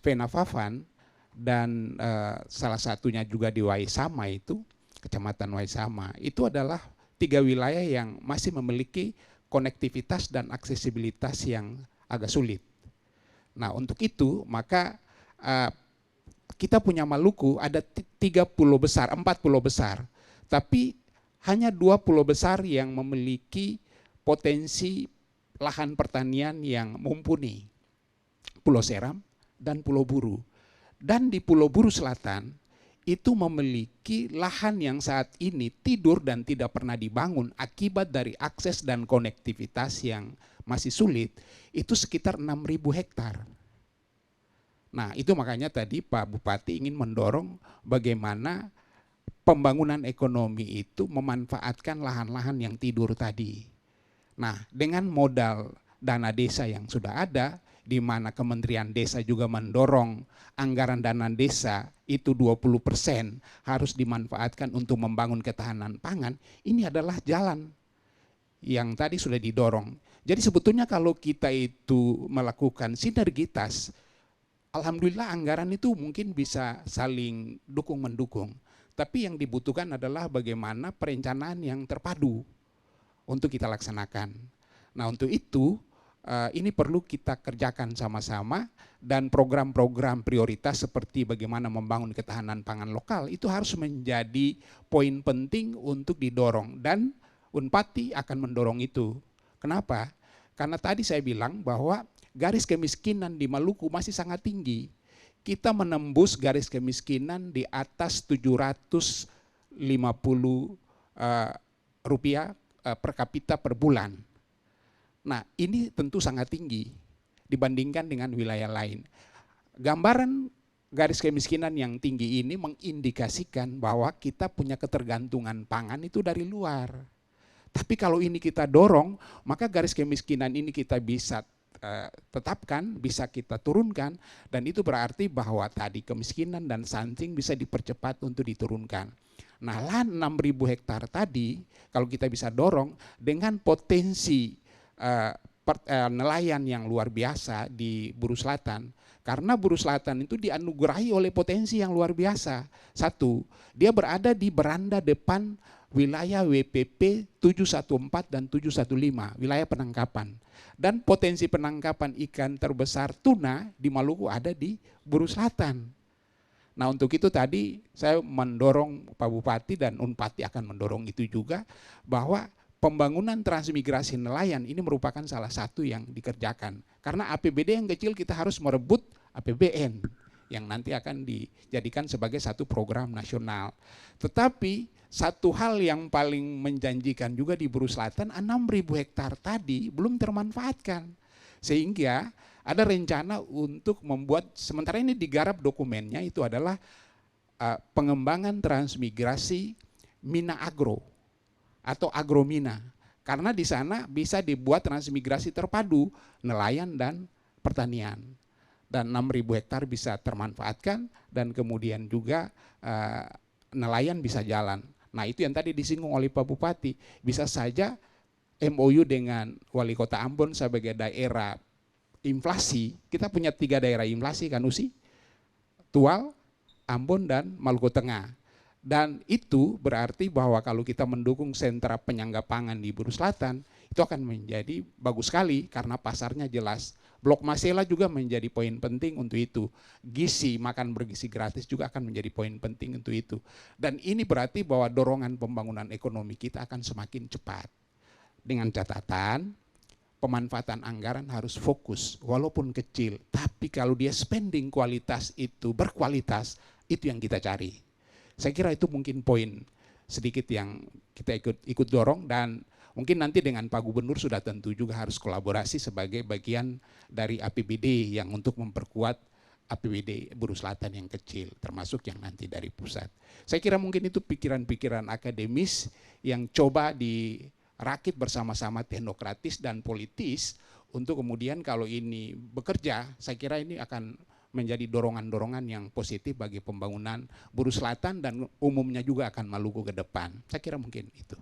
Venafafan, dan salah satunya juga di Waisama itu, Kecamatan Waisama. Itu adalah 3 wilayah yang masih memiliki konektivitas dan aksesibilitas yang agak sulit. Nah, untuk itu maka kita punya Maluku ada 30 besar, 4 pulau besar, tapi hanya 2 pulau besar yang memiliki potensi lahan pertanian yang mumpuni, Pulau Seram dan Pulau Buru. Dan di Pulau Buru Selatan itu memiliki lahan yang saat ini tidur dan tidak pernah dibangun akibat dari akses dan konektivitas yang masih sulit, itu sekitar 6.000 hektar. Nah, itu makanya tadi Pak Bupati ingin mendorong bagaimana pembangunan ekonomi itu memanfaatkan lahan-lahan yang tidur tadi. Nah, dengan modal dana desa yang sudah ada, di mana Kementerian Desa juga mendorong anggaran dana desa itu 20% harus dimanfaatkan untuk membangun ketahanan pangan, ini adalah jalan yang tadi sudah didorong. Jadi sebetulnya kalau kita itu melakukan sinergitas, alhamdulillah anggaran itu mungkin bisa saling dukung-mendukung. Tapi yang dibutuhkan adalah bagaimana perencanaan yang terpadu untuk kita laksanakan. Nah untuk itu ini perlu kita kerjakan sama-sama, dan program-program prioritas seperti bagaimana membangun ketahanan pangan lokal itu harus menjadi poin penting untuk didorong, dan Unpati akan mendorong itu. Kenapa? Karena tadi saya bilang bahwa garis kemiskinan di Maluku masih sangat tinggi. Kita menembus garis kemiskinan di atas 750 rupiah per kapita per bulan. Nah ini tentu sangat tinggi dibandingkan dengan wilayah lain. Gambaran garis kemiskinan yang tinggi ini mengindikasikan bahwa kita punya ketergantungan pangan itu dari luar. Tapi kalau ini kita dorong, maka garis kemiskinan ini kita bisa tetapkan, bisa kita turunkan, dan itu berarti bahwa tadi kemiskinan dan stunting bisa dipercepat untuk diturunkan. Nah lahan 6.000 hektar tadi kalau kita bisa dorong dengan potensi nelayan yang luar biasa di Buru Selatan, karena Buru Selatan itu dianugerahi oleh potensi yang luar biasa. Satu, dia berada di beranda depan wilayah WPP 714 dan 715, wilayah penangkapan. Dan potensi penangkapan ikan terbesar tuna di Maluku ada di Buru Selatan. Nah untuk itu tadi saya mendorong Pak Bupati dan Unpati akan mendorong itu juga, bahwa pembangunan transmigrasi nelayan ini merupakan salah satu yang dikerjakan. Karena APBD yang kecil kita harus merebut APBN yang nanti akan dijadikan sebagai satu program nasional. Tetapi satu hal yang paling menjanjikan juga di Buru Selatan, 6.000 hektar tadi belum termanfaatkan. Sehingga ada rencana untuk membuat, sementara ini digarap dokumennya itu adalah pengembangan transmigrasi Mina Agro atau Agromina. Karena di sana bisa dibuat transmigrasi terpadu nelayan dan pertanian. Dan 6.000 hektar bisa termanfaatkan, dan kemudian juga nelayan bisa jalan. Nah itu yang tadi disinggung oleh Pak Bupati, bisa saja MOU dengan Wali Kota Ambon sebagai daerah inflasi. Kita punya 3 daerah inflasi kan Usi, Tual, Ambon, dan Maluku Tengah. Dan itu berarti bahwa kalau kita mendukung sentra penyangga pangan di Buru Selatan, itu akan menjadi bagus sekali karena pasarnya jelas. Blok Masela juga menjadi poin penting untuk itu. Gizi, makan bergizi gratis juga akan menjadi poin penting untuk itu. Dan ini berarti bahwa dorongan pembangunan ekonomi kita akan semakin cepat. Dengan catatan, pemanfaatan anggaran harus fokus, walaupun kecil. Tapi kalau dia spending kualitas itu, berkualitas, itu yang kita cari. Saya kira itu mungkin poin sedikit yang kita ikut dorong, dan mungkin nanti dengan Pak Gubernur sudah tentu juga harus kolaborasi sebagai bagian dari APBD yang untuk memperkuat APBD Buru Selatan yang kecil, termasuk yang nanti dari pusat. Saya kira mungkin itu pikiran-pikiran akademis yang coba dirakit bersama-sama teknokratis dan politis untuk kemudian kalau ini bekerja, saya kira ini akan menjadi dorongan-dorongan yang positif bagi pembangunan Buru Selatan dan umumnya juga akan Maluku ke depan. Saya kira mungkin itu.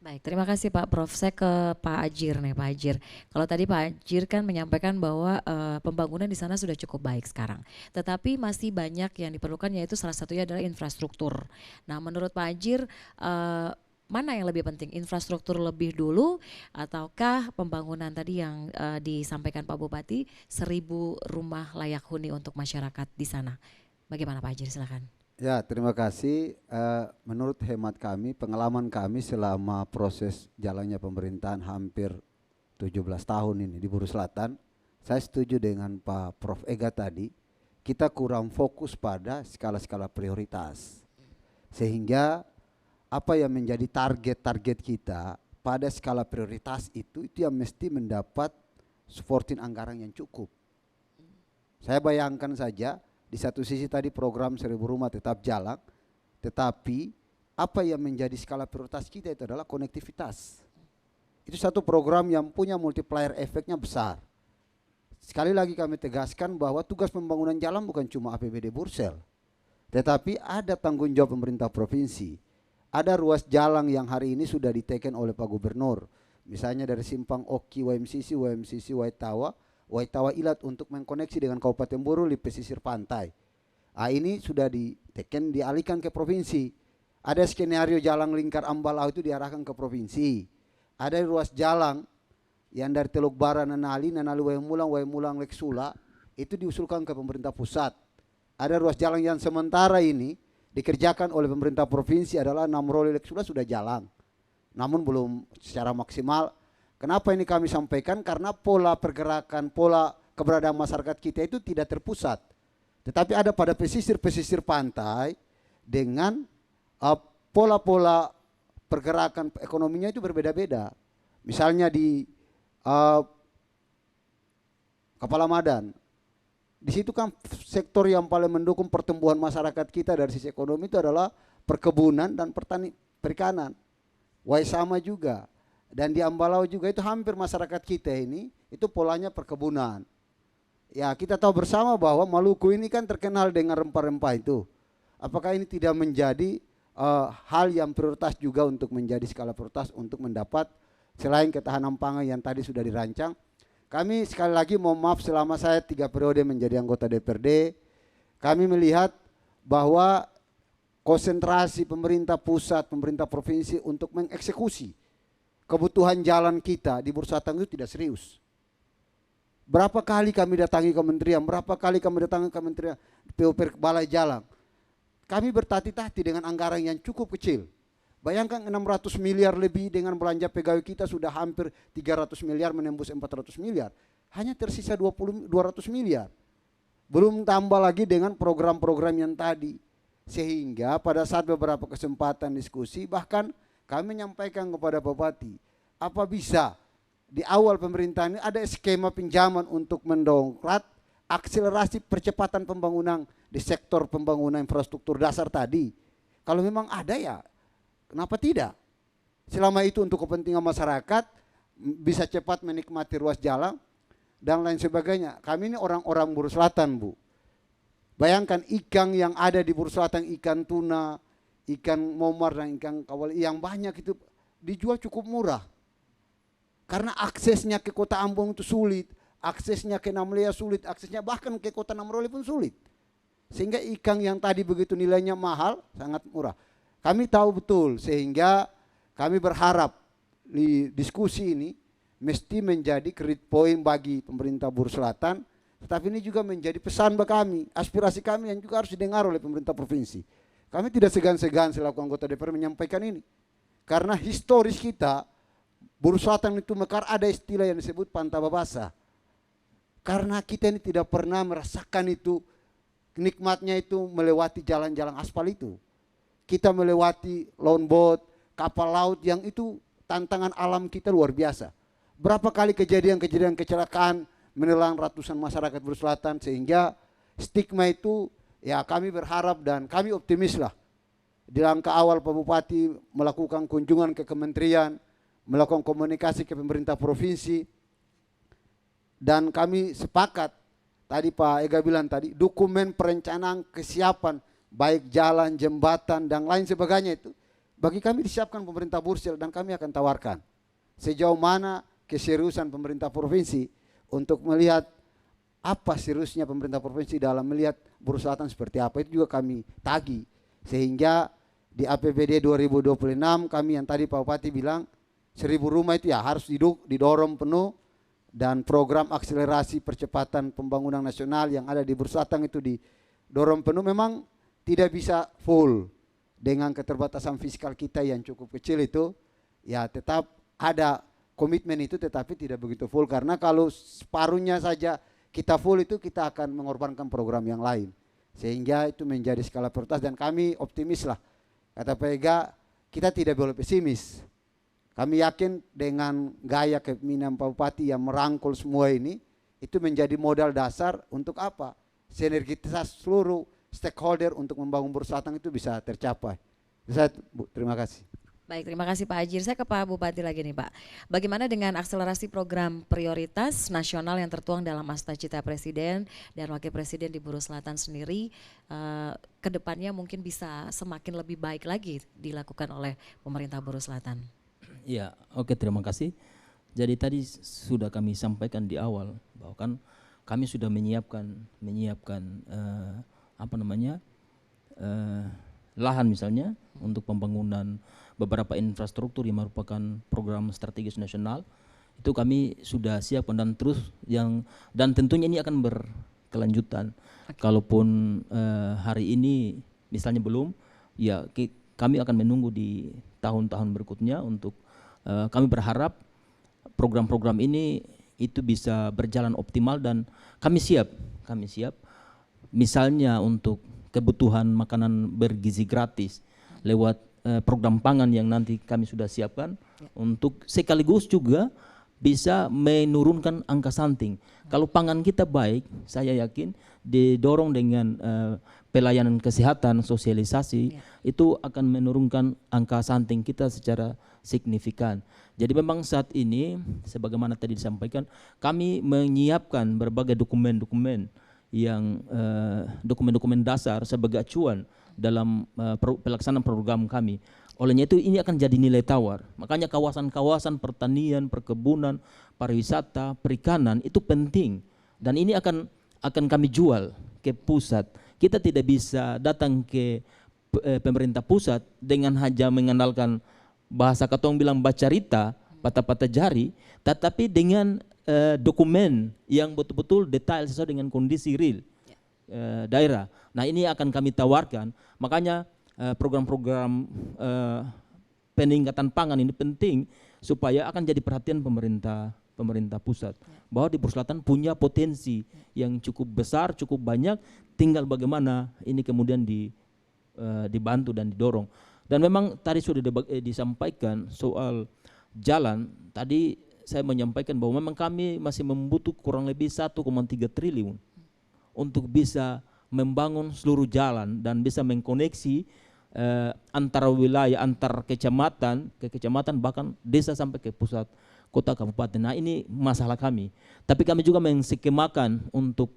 Baik, terima kasih Pak Prof. Saya ke Pak Ajir nih, Pak Ajir. Kalau tadi Pak Ajir kan menyampaikan bahwa pembangunan di sana sudah cukup baik sekarang. Tetapi masih banyak yang diperlukan, yaitu salah satunya adalah infrastruktur. Nah menurut Pak Ajir, mana yang lebih penting? Infrastruktur lebih dulu ataukah pembangunan tadi yang disampaikan Pak Bupati, 1.000 rumah layak huni untuk masyarakat di sana? Bagaimana Pak Ajir, silakan. Ya, terima kasih. Menurut hemat kami, pengalaman kami selama proses jalannya pemerintahan hampir 17 tahun ini di Buru Selatan, saya setuju dengan Pak Prof. Ega tadi, kita kurang fokus pada skala-skala prioritas. Sehingga apa yang menjadi target-target kita pada skala prioritas itu yang mesti mendapat supporting anggaran yang cukup. Saya bayangkan saja, di satu sisi tadi program 1.000 rumah tetap jalan, tetapi apa yang menjadi skala prioritas kita itu adalah konektivitas. Itu satu program yang punya multiplier efeknya besar. Sekali lagi kami tegaskan bahwa tugas pembangunan jalan bukan cuma APBD Bursel, tetapi ada tanggung jawab pemerintah provinsi. Ada ruas jalan yang hari ini sudah diteken oleh Pak Gubernur, Misalnya dari Simpang Oki, YMCC Waitawa Ilat untuk mengkoneksi dengan Kabupaten Buru di pesisir pantai. Ini sudah dialihkan ke provinsi. Ada skenario jalan lingkar Ambalau itu diarahkan ke provinsi. Ada ruas jalan yang dari Teluk Bara Nanali Wayamulang Leksula itu diusulkan ke pemerintah pusat. Ada ruas jalan yang sementara ini dikerjakan oleh pemerintah provinsi adalah Namroli Leksula sudah jalan. Namun belum secara maksimal. Kenapa ini kami sampaikan? Karena pola pergerakan, pola keberadaan masyarakat kita itu tidak terpusat. Tetapi ada pada pesisir-pesisir pantai dengan pola-pola pergerakan ekonominya itu berbeda-beda. Misalnya di Kepala Madan. Di situ kan sektor yang paling mendukung pertumbuhan masyarakat kita dari sisi ekonomi itu adalah perkebunan dan perikanan. Waisama juga. Dan di Ambalau juga itu hampir masyarakat kita ini itu polanya perkebunan. Ya kita tahu bersama bahwa Maluku ini kan terkenal dengan rempah-rempah itu. Apakah ini tidak menjadi hal yang prioritas juga untuk menjadi skala prioritas untuk mendapat selain ketahanan pangan yang tadi sudah dirancang. Kami sekali lagi mohon maaf selama saya 3 periode menjadi anggota DPRD. Kami melihat bahwa konsentrasi pemerintah pusat, pemerintah provinsi untuk mengeksekusi kebutuhan jalan kita di Bursatang itu tidak serius. Berapa kali kami datangi kementerian, berapa kali kami datangi kementerian PUPR Balai Jalan. Kami bertati-tati dengan anggaran yang cukup kecil. Bayangkan 600 miliar lebih dengan belanja pegawai kita sudah hampir 300 miliar menembus 400 miliar. Hanya tersisa 200 miliar. Belum tambah lagi dengan program-program yang tadi. Sehingga pada saat beberapa kesempatan diskusi bahkan kami menyampaikan kepada Bupati, apa bisa di awal pemerintahan ini ada skema pinjaman untuk mendongkrak akselerasi percepatan pembangunan di sektor pembangunan infrastruktur dasar tadi. Kalau memang ada ya kenapa tidak? Selama itu untuk kepentingan masyarakat bisa cepat menikmati ruas jalan dan lain sebagainya. Kami ini orang-orang Buru Selatan, Bu. Bayangkan ikan yang ada di Buru Selatan, ikan tuna, ikan momar dan ikan kawal yang banyak itu dijual cukup murah. Karena aksesnya ke kota Ambon itu sulit, aksesnya ke Namlea sulit, aksesnya bahkan ke kota Namroli pun sulit. Sehingga ikan yang tadi begitu nilainya mahal, sangat murah. Kami tahu betul sehingga kami berharap di diskusi ini mesti menjadi credit point bagi pemerintah Buru Selatan. Tetapi ini juga menjadi pesan bagi kami, aspirasi kami yang juga harus didengar oleh pemerintah provinsi. Kami tidak segan-segan selaku anggota DPR menyampaikan ini. Karena historis kita, Buru Selatan itu mekar ada istilah yang disebut Panta Babasa. Karena kita ini tidak pernah merasakan itu, nikmatnya itu melewati jalan-jalan aspal itu. Kita melewati longboat, kapal laut yang itu tantangan alam kita luar biasa. Berapa kali kejadian-kejadian kecelakaan menelan ratusan masyarakat Buru Selatan sehingga stigma itu ya kami berharap dan kami optimis lah. Di langkah awal Pak Bupati melakukan kunjungan ke kementerian, melakukan komunikasi ke pemerintah provinsi dan kami sepakat tadi Pak Ega bilang tadi dokumen perencanaan kesiapan baik jalan, jembatan dan lain sebagainya itu bagi kami disiapkan pemerintah Bursel dan kami akan tawarkan sejauh mana keseriusan pemerintah provinsi untuk melihat apa seriusnya pemerintah provinsi dalam melihat Buru Selatan seperti apa itu juga kami tagih sehingga di APBD 2026 kami yang tadi Pak Bupati bilang 1000 rumah itu ya harus didorong penuh dan program akselerasi percepatan pembangunan nasional yang ada di Buru Selatan itu didorong penuh. Memang tidak bisa full dengan keterbatasan fiskal kita yang cukup kecil itu ya tetap ada komitmen itu tetapi tidak begitu full karena kalau separuhnya saja kita full itu kita akan mengorbankan program yang lain sehingga itu menjadi skala prioritas dan kami optimis lah kata Pak Ega kita tidak boleh pesimis. Kami yakin dengan gaya kepemimpinan Pak Bupati yang merangkul semua ini itu menjadi modal dasar untuk apa sinergitas seluruh stakeholder untuk membangun Buru Selatan itu bisa tercapai. Bu, terima kasih. Baik, terima kasih Pak Hajir. Saya ke Pak Bupati lagi nih Pak. Bagaimana dengan akselerasi program prioritas nasional yang tertuang dalam Asta Cita Presiden dan Wakil Presiden di Buru Selatan sendiri, ke depannya mungkin bisa semakin lebih baik lagi dilakukan oleh pemerintah Buru Selatan? Ya, oke, terima kasih. Jadi tadi sudah kami sampaikan di awal bahwa kan kami sudah menyiapkan apa namanya lahan misalnya untuk pembangunan beberapa infrastruktur yang merupakan program strategis nasional. Itu kami sudah siapkan dan tentunya ini akan berkelanjutan. Kalaupun hari ini misalnya belum, ya kami akan menunggu di tahun-tahun berikutnya untuk kami berharap program-program ini itu bisa berjalan optimal dan kami siap misalnya untuk kebutuhan makanan bergizi gratis lewat program pangan yang nanti kami sudah siapkan untuk sekaligus juga bisa menurunkan angka stunting. Kalau pangan kita baik, saya yakin didorong dengan pelayanan kesehatan, sosialisasi, itu akan menurunkan angka stunting kita secara signifikan. Jadi memang saat ini, sebagaimana tadi disampaikan, kami menyiapkan berbagai dokumen-dokumen yang dokumen-dokumen dasar sebagai acuan dalam pelaksanaan program kami. Olehnya itu ini akan jadi nilai tawar. Makanya kawasan-kawasan pertanian, perkebunan, pariwisata, perikanan itu penting. Dan ini akan kami jual ke pusat. Kita tidak bisa datang ke pemerintah pusat dengan hanya mengandalkan bahasa katong bilang bacarita, patah-patah jari, tetapi dengan dokumen yang betul-betul detail sesuai dengan kondisi real daerah. Nah ini akan kami tawarkan. Makanya program-program peningkatan pangan ini penting supaya akan jadi perhatian pemerintah pusat bahwa di Buru Selatan punya potensi yang cukup besar, cukup banyak, tinggal bagaimana ini kemudian dibantu dan didorong. Dan memang tadi sudah disampaikan soal jalan, tadi saya menyampaikan bahwa memang kami masih membutuhkan kurang lebih 1,3 triliun untuk bisa membangun seluruh jalan dan bisa mengkoneksi antara wilayah, antar kecamatan ke kecamatan, bahkan desa sampai ke pusat kota kabupaten. Nah ini masalah kami. Tapi kami juga menskemakan untuk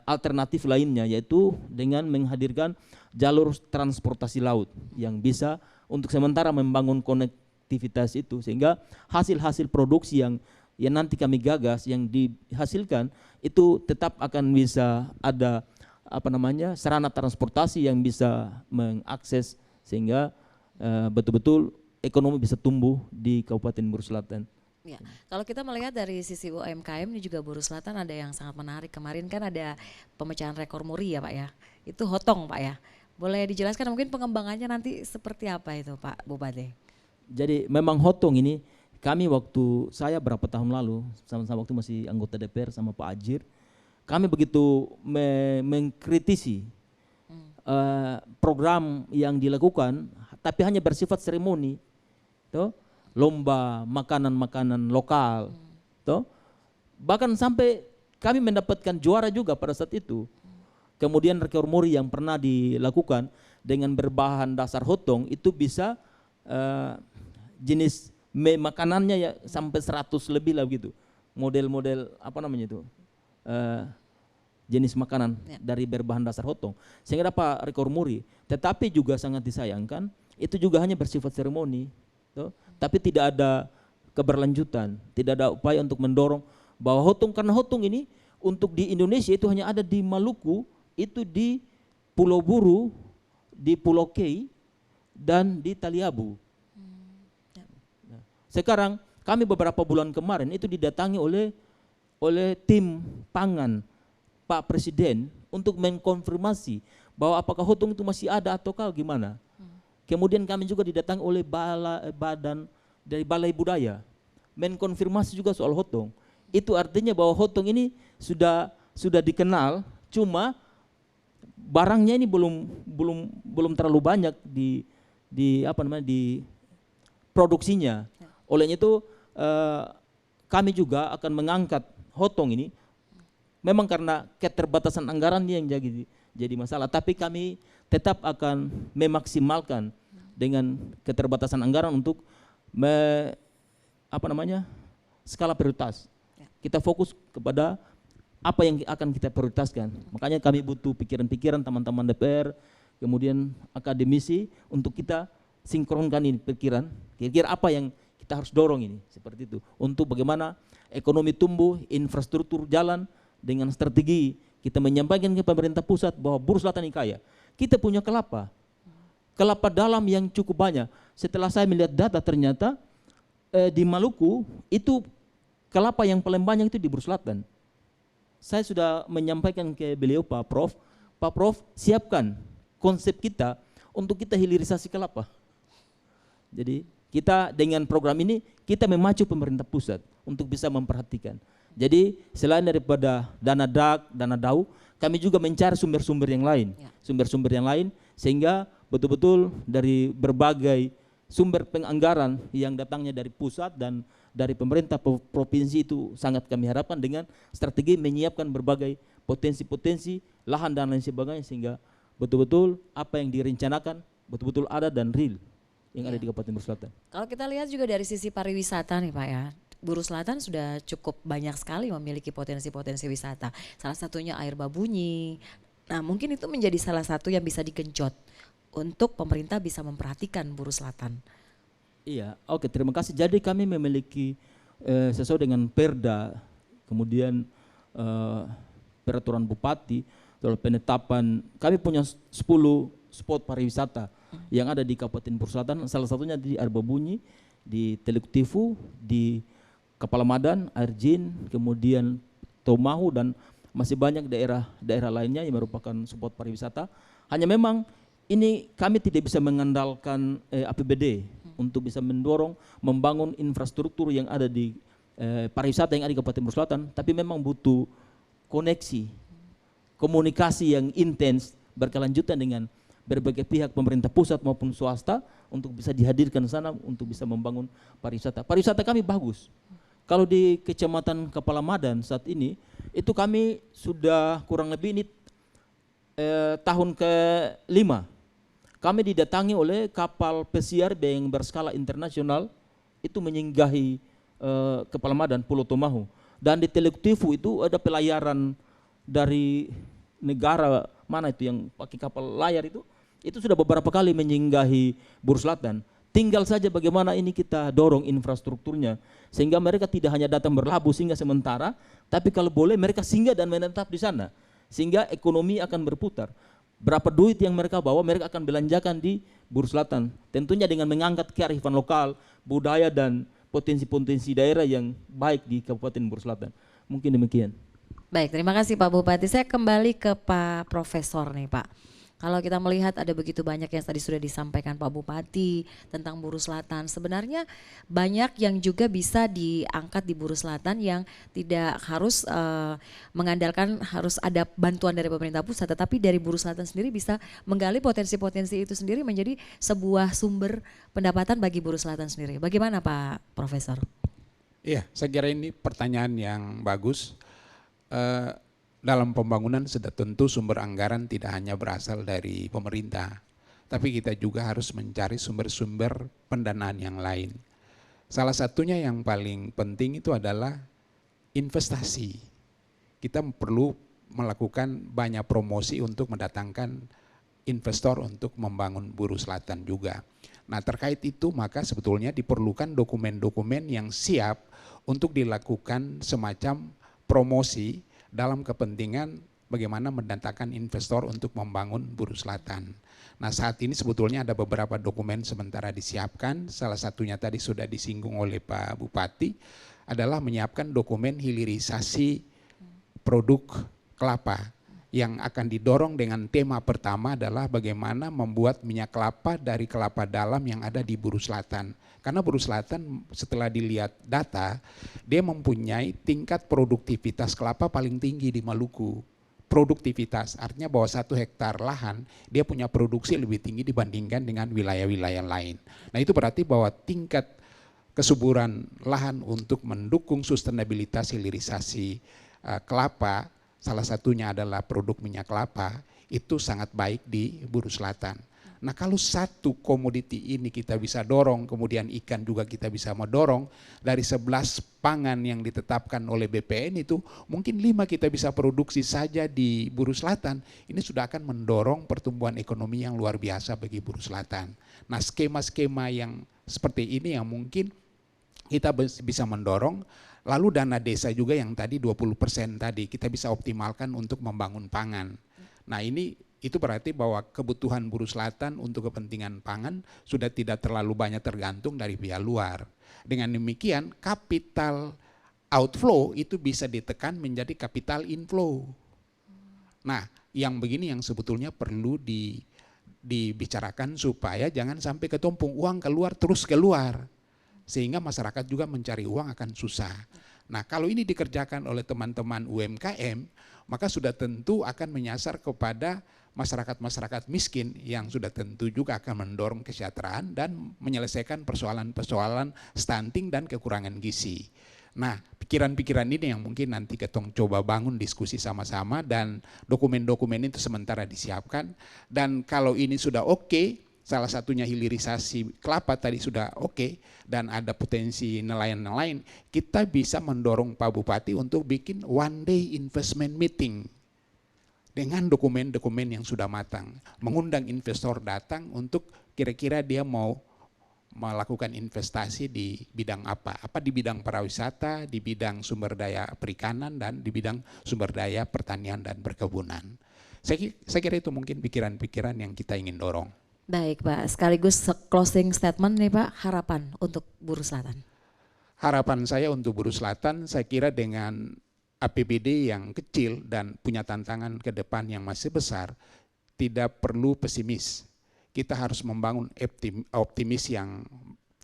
alternatif lainnya, yaitu dengan menghadirkan jalur transportasi laut yang bisa untuk sementara membangun konektivitas itu, sehingga hasil-hasil produksi yang nanti kami gagas, yang dihasilkan itu tetap akan bisa ada sarana transportasi yang bisa mengakses sehingga betul-betul ekonomi bisa tumbuh di Kabupaten Buru Selatan. Ya, kalau kita melihat dari sisi UMKM ini juga Buru Selatan ada yang sangat menarik. Kemarin kan ada pemecahan rekor muri ya Pak ya, itu hotong Pak ya. Boleh dijelaskan mungkin pengembangannya nanti seperti apa itu Pak Bupati? Jadi memang hotong ini kami waktu saya berapa tahun lalu, sama-sama waktu masih anggota DPR sama Pak Ajir, kami begitu mengkritisi program yang dilakukan, tapi hanya bersifat seremoni, toh, lomba makanan-makanan lokal, toh, bahkan sampai kami mendapatkan juara juga pada saat itu. Kemudian rekor muri yang pernah dilakukan dengan berbahan dasar hotong itu bisa jenis makanannya ya sampai 100 lebih lah gitu, model-model jenis makanan dari berbahan dasar hotong, sehingga dapat rekor muri. Tetapi juga sangat disayangkan itu juga hanya bersifat seremoni, tapi tidak ada keberlanjutan, tidak ada upaya untuk mendorong bahwa hotong, karena hotong ini untuk di Indonesia itu hanya ada di Maluku, itu di Pulau Buru, di Pulau Kei, dan di Taliabu. Nah, sekarang kami beberapa bulan kemarin itu didatangi oleh tim pangan Pak Presiden untuk mengkonfirmasi bahwa apakah hotong itu masih ada ataukah gimana. Kemudian kami juga didatangi oleh badan dari Balai Budaya mengkonfirmasi juga soal hotong. Itu artinya bahwa hotong ini sudah dikenal, cuma barangnya ini belum terlalu banyak di produksinya. Olehnya itu kami juga akan mengangkat hotong ini. Memang karena keterbatasan anggaran yang jadi masalah, tapi kami tetap akan memaksimalkan dengan keterbatasan anggaran untuk skala prioritas. Kita fokus kepada apa yang akan kita prioritaskan. Makanya kami butuh pikiran-pikiran teman-teman DPR, kemudian akademisi untuk kita sinkronkan ini pikiran. Kira-kira apa yang kita kita harus dorong ini seperti itu untuk bagaimana ekonomi tumbuh, infrastruktur jalan dengan strategi kita menyampaikan ke pemerintah pusat bahwa Buru Selatan ini kaya. Kita punya kelapa dalam yang cukup banyak. Setelah saya melihat data ternyata di Maluku itu kelapa yang paling banyak itu di Buru Selatan. Saya sudah menyampaikan ke beliau Pak Prof siapkan konsep kita untuk kita hilirisasi kelapa. Jadi kita dengan program ini kita memacu pemerintah pusat untuk bisa memperhatikan. Jadi selain daripada dana DAK, dana DAU, kami juga mencari sumber-sumber yang lain. Sumber-sumber yang lain sehingga betul-betul dari berbagai sumber penganggaran yang datangnya dari pusat dan dari pemerintah provinsi itu sangat kami harapkan dengan strategi menyiapkan berbagai potensi-potensi lahan dan lain sebagainya sehingga betul-betul apa yang direncanakan betul-betul ada dan real yang ada di Kabupaten Buru Selatan. Kalau kita lihat juga dari sisi pariwisata nih Pak ya, Buru Selatan sudah cukup banyak sekali memiliki potensi-potensi wisata. Salah satunya air babunyi. Nah mungkin itu menjadi salah satu yang bisa digenjot untuk pemerintah bisa memperhatikan Buru Selatan. Iya, oke, terima kasih. Jadi kami memiliki sesuai dengan Perda, kemudian peraturan bupati, soal penetapan, kami punya 10 spot pariwisata yang ada di Kabupaten Buru Selatan, salah satunya di Air Babunyi, di Teluk Tifu, di Kepala Madan, Air Jin, kemudian Tomahu dan masih banyak daerah lainnya yang merupakan spot pariwisata. Hanya memang ini kami tidak bisa mengandalkan APBD untuk bisa mendorong membangun infrastruktur yang ada di pariwisata yang ada di Kabupaten Buru Selatan, tapi memang butuh koneksi, komunikasi yang intens berkelanjutan dengan berbagai pihak pemerintah pusat maupun swasta untuk bisa dihadirkan sana untuk bisa membangun pariwisata. Pariwisata kami bagus. Kalau di Kecamatan Kepala Madan saat ini itu kami sudah kurang lebih ini tahun ke-5 kami didatangi oleh kapal pesiar yang berskala internasional itu menyinggahi Kepala Madan Pulau Tomahu, dan di Teluk Tifu itu ada pelayaran dari negara mana itu yang pakai kapal layar itu sudah beberapa kali menyinggahi Buru Selatan. Tinggal saja bagaimana ini kita dorong infrastrukturnya sehingga mereka tidak hanya datang berlabuh singgah sementara, tapi kalau boleh mereka singgah dan menetap di sana sehingga ekonomi akan berputar. Berapa duit yang mereka bawa mereka akan belanjakan di Buru Selatan, tentunya dengan mengangkat kearifan lokal, budaya dan potensi-potensi daerah yang baik di Kabupaten Buru Selatan. Mungkin demikian. Baik, terima kasih Pak Bupati. Saya kembali ke Pak Profesor nih Pak. Kalau kita melihat ada begitu banyak yang tadi sudah disampaikan Pak Bupati tentang Buru Selatan. Sebenarnya banyak yang juga bisa diangkat di Buru Selatan yang tidak harus mengandalkan harus ada bantuan dari pemerintah pusat. Tetapi dari Buru Selatan sendiri bisa menggali potensi-potensi itu sendiri menjadi sebuah sumber pendapatan bagi Buru Selatan sendiri. Bagaimana Pak Profesor? Iya, saya kira ini pertanyaan yang bagus. Dalam pembangunan sudah tentu sumber anggaran tidak hanya berasal dari pemerintah, tapi kita juga harus mencari sumber-sumber pendanaan yang lain. Salah satunya yang paling penting itu adalah investasi. Kita perlu melakukan banyak promosi untuk mendatangkan investor untuk membangun Buru Selatan juga. Nah terkait itu maka sebetulnya diperlukan dokumen-dokumen yang siap untuk dilakukan semacam promosi dalam kepentingan bagaimana mendatangkan investor untuk membangun Buru Selatan. Nah saat ini sebetulnya ada beberapa dokumen sementara disiapkan, salah satunya tadi sudah disinggung oleh Pak Bupati, adalah menyiapkan dokumen hilirisasi produk kelapa yang akan didorong dengan tema pertama adalah bagaimana membuat minyak kelapa dari kelapa dalam yang ada di Buru Selatan. Karena Buru Selatan setelah dilihat data, dia mempunyai tingkat produktivitas kelapa paling tinggi di Maluku. Produktivitas artinya bahwa 1 hektar lahan dia punya produksi lebih tinggi dibandingkan dengan wilayah-wilayah lain. Nah itu berarti bahwa tingkat kesuburan lahan untuk mendukung sustainabilitas hilirisasi kelapa, salah satunya adalah produk minyak kelapa, itu sangat baik di Buru Selatan. Nah kalau satu komoditi ini kita bisa dorong, kemudian ikan juga kita bisa mendorong, dari 11 pangan yang ditetapkan oleh BPN itu mungkin 5 kita bisa produksi saja di Buru Selatan, ini sudah akan mendorong pertumbuhan ekonomi yang luar biasa bagi Buru Selatan. Nah skema-skema yang seperti ini yang mungkin kita bisa mendorong. Lalu dana desa juga yang tadi 20% tadi kita bisa optimalkan untuk membangun pangan. Nah itu berarti bahwa kebutuhan Buru Selatan untuk kepentingan pangan sudah tidak terlalu banyak tergantung dari pihak luar. Dengan demikian capital outflow itu bisa ditekan menjadi capital inflow. Nah yang begini yang sebetulnya perlu dibicarakan supaya jangan sampai ketumpung uang keluar terus keluar. Sehingga masyarakat juga mencari uang akan susah. Nah kalau ini dikerjakan oleh teman-teman UMKM, maka sudah tentu akan menyasar kepada masyarakat-masyarakat miskin yang sudah tentu juga akan mendorong kesejahteraan dan menyelesaikan persoalan-persoalan stunting dan kekurangan gizi. Nah pikiran-pikiran ini yang mungkin nanti ketong coba bangun diskusi sama-sama dan dokumen-dokumen itu sementara disiapkan. Dan kalau ini sudah oke, salah satunya hilirisasi kelapa tadi sudah oke, dan ada potensi nelayan-nelayan, kita bisa mendorong Pak Bupati untuk bikin one day investment meeting dengan dokumen-dokumen yang sudah matang. Mengundang investor datang untuk kira-kira dia mau melakukan investasi di bidang apa di bidang pariwisata, di bidang sumber daya perikanan, dan di bidang sumber daya pertanian dan perkebunan. Saya kira itu mungkin pikiran-pikiran yang kita ingin dorong. Baik Pak, sekaligus closing statement nih Pak, harapan untuk Buru Selatan. Harapan saya untuk Buru Selatan, saya kira dengan APBD yang kecil dan punya tantangan ke depan yang masih besar, tidak perlu pesimis. Kita harus membangun optimis yang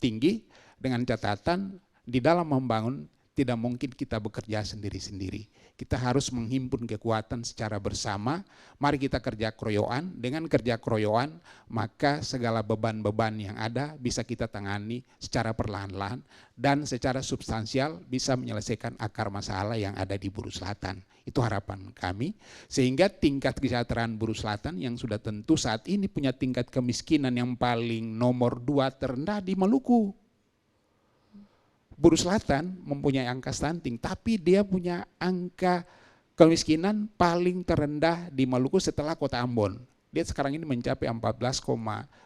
tinggi dengan catatan di dalam membangun tidak mungkin kita bekerja sendiri-sendiri. Kita harus menghimpun kekuatan secara bersama. Mari kita kerja keroyokan. Dengan kerja keroyokan, maka segala beban-beban yang ada bisa kita tangani secara perlahan-lahan dan secara substansial bisa menyelesaikan akar masalah yang ada di Buru Selatan. Itu harapan kami. Sehingga tingkat kesejahteraan Buru Selatan yang sudah tentu saat ini punya tingkat kemiskinan yang paling nomor 2 terendah di Maluku. Buru Selatan mempunyai angka stunting, tapi dia punya angka kemiskinan paling terendah di Maluku setelah Kota Ambon. Dia sekarang ini mencapai 14,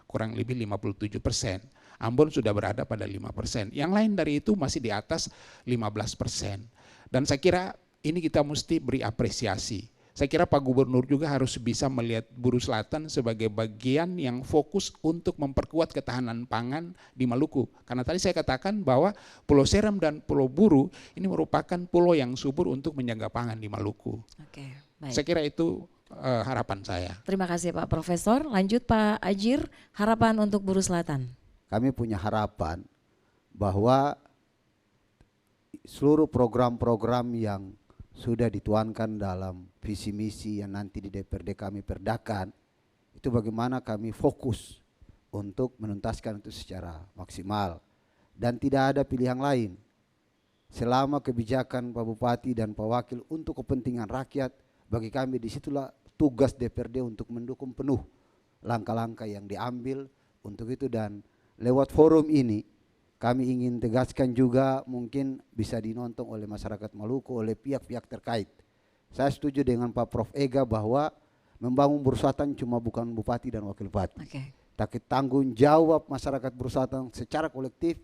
kurang lebih 57%. Ambon sudah berada pada 5%. Yang lain dari itu masih di atas 15%. Dan saya kira ini kita mesti beri apresiasi. Saya kira Pak Gubernur juga harus bisa melihat Buru Selatan sebagai bagian yang fokus untuk memperkuat ketahanan pangan di Maluku. Karena tadi saya katakan bahwa Pulau Seram dan Pulau Buru ini merupakan pulau yang subur untuk menjaga pangan di Maluku. Oke, baik. Saya kira itu harapan saya. Terima kasih Pak Profesor. Lanjut Pak Ajir, harapan untuk Buru Selatan. Kami punya harapan bahwa seluruh program-program yang sudah dituangkan dalam visi misi yang nanti di DPRD kami perdakan, itu bagaimana kami fokus untuk menuntaskan itu secara maksimal dan tidak ada pilihan lain. Selama kebijakan Pak Bupati dan Pak Wakil untuk kepentingan rakyat, bagi kami disitulah tugas DPRD untuk mendukung penuh langkah-langkah yang diambil untuk itu. Dan lewat forum ini kami ingin tegaskan juga, mungkin bisa dinonton oleh masyarakat Maluku, oleh pihak-pihak terkait. Saya setuju dengan Pak Prof. Ega bahwa membangun Buru Selatan cuma bukan Bupati dan Wakil Bupati. Tapi tanggung jawab masyarakat Buru Selatan secara kolektif,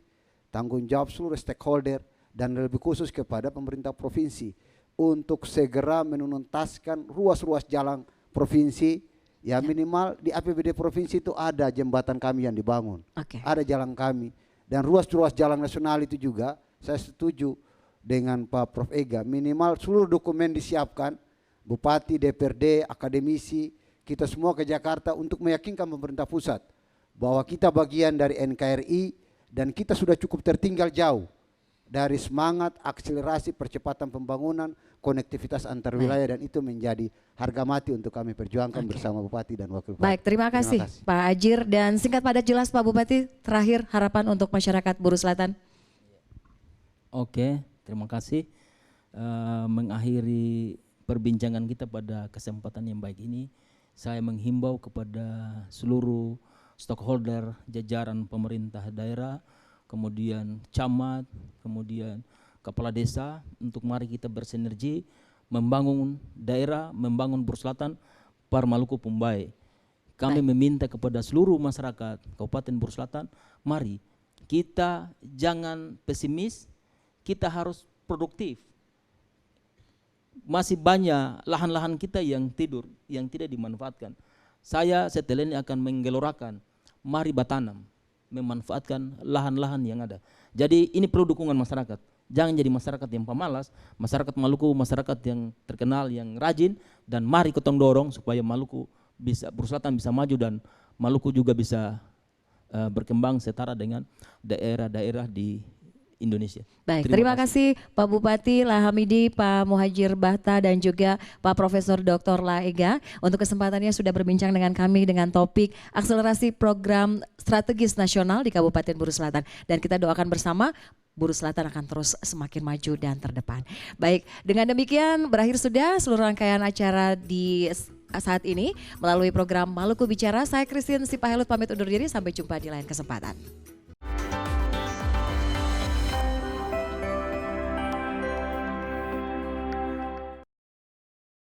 tanggung jawab seluruh stakeholder, dan lebih khusus kepada pemerintah provinsi untuk segera menuntaskan ruas-ruas jalan provinsi. Ya minimal di APBD provinsi itu ada jembatan kami yang dibangun, ada jalan kami. Dan ruas-ruas jalan nasional itu juga saya setuju dengan Pak Prof. Ega, minimal seluruh dokumen disiapkan, Bupati, DPRD, akademisi, kita semua ke Jakarta untuk meyakinkan pemerintah pusat bahwa kita bagian dari NKRI dan kita sudah cukup tertinggal jauh dari semangat akselerasi percepatan pembangunan konektivitas antar wilayah, dan itu menjadi harga mati untuk kami perjuangkan bersama Bupati dan Wakil Bupati. Baik, terima kasih Pak Ajir, dan singkat padat jelas Pak Bupati, terakhir harapan untuk masyarakat Buru Selatan. Oke, terima kasih. Mengakhiri perbincangan kita pada kesempatan yang baik ini, saya menghimbau kepada seluruh stakeholder jajaran pemerintah daerah, kemudian camat, kemudian kepala desa, untuk mari kita bersinergi membangun daerah, membangun Buru Selatan, Par Maluku Pumbai. Kami meminta kepada seluruh masyarakat Kabupaten Buru Selatan, mari kita jangan pesimis, kita harus produktif. Masih banyak lahan-lahan kita yang tidur, yang tidak dimanfaatkan. Saya setelah ini akan menggelorakan, mari bertanam, memanfaatkan lahan-lahan yang ada. Jadi ini perlu dukungan masyarakat. Jangan jadi masyarakat yang pemalas, masyarakat Maluku masyarakat yang terkenal, yang rajin, dan mari kita dorong supaya Maluku bisa, Buru Selatan bisa maju dan Maluku juga bisa berkembang setara dengan daerah-daerah di Indonesia. Baik, terima kasih Pak Bupati Lahamidi, Pak Muhajir Bahta, dan juga Pak Profesor Dr. Laega untuk kesempatannya sudah berbincang dengan kami dengan topik akselerasi program strategis nasional di Kabupaten Buru Selatan. Dan kita doakan bersama Buru Selatan akan terus semakin maju dan terdepan. Baik, dengan demikian berakhir sudah seluruh rangkaian acara di saat ini melalui program Maluku Bicara. Saya Christine Sipahelut pamit undur diri, sampai jumpa di lain kesempatan.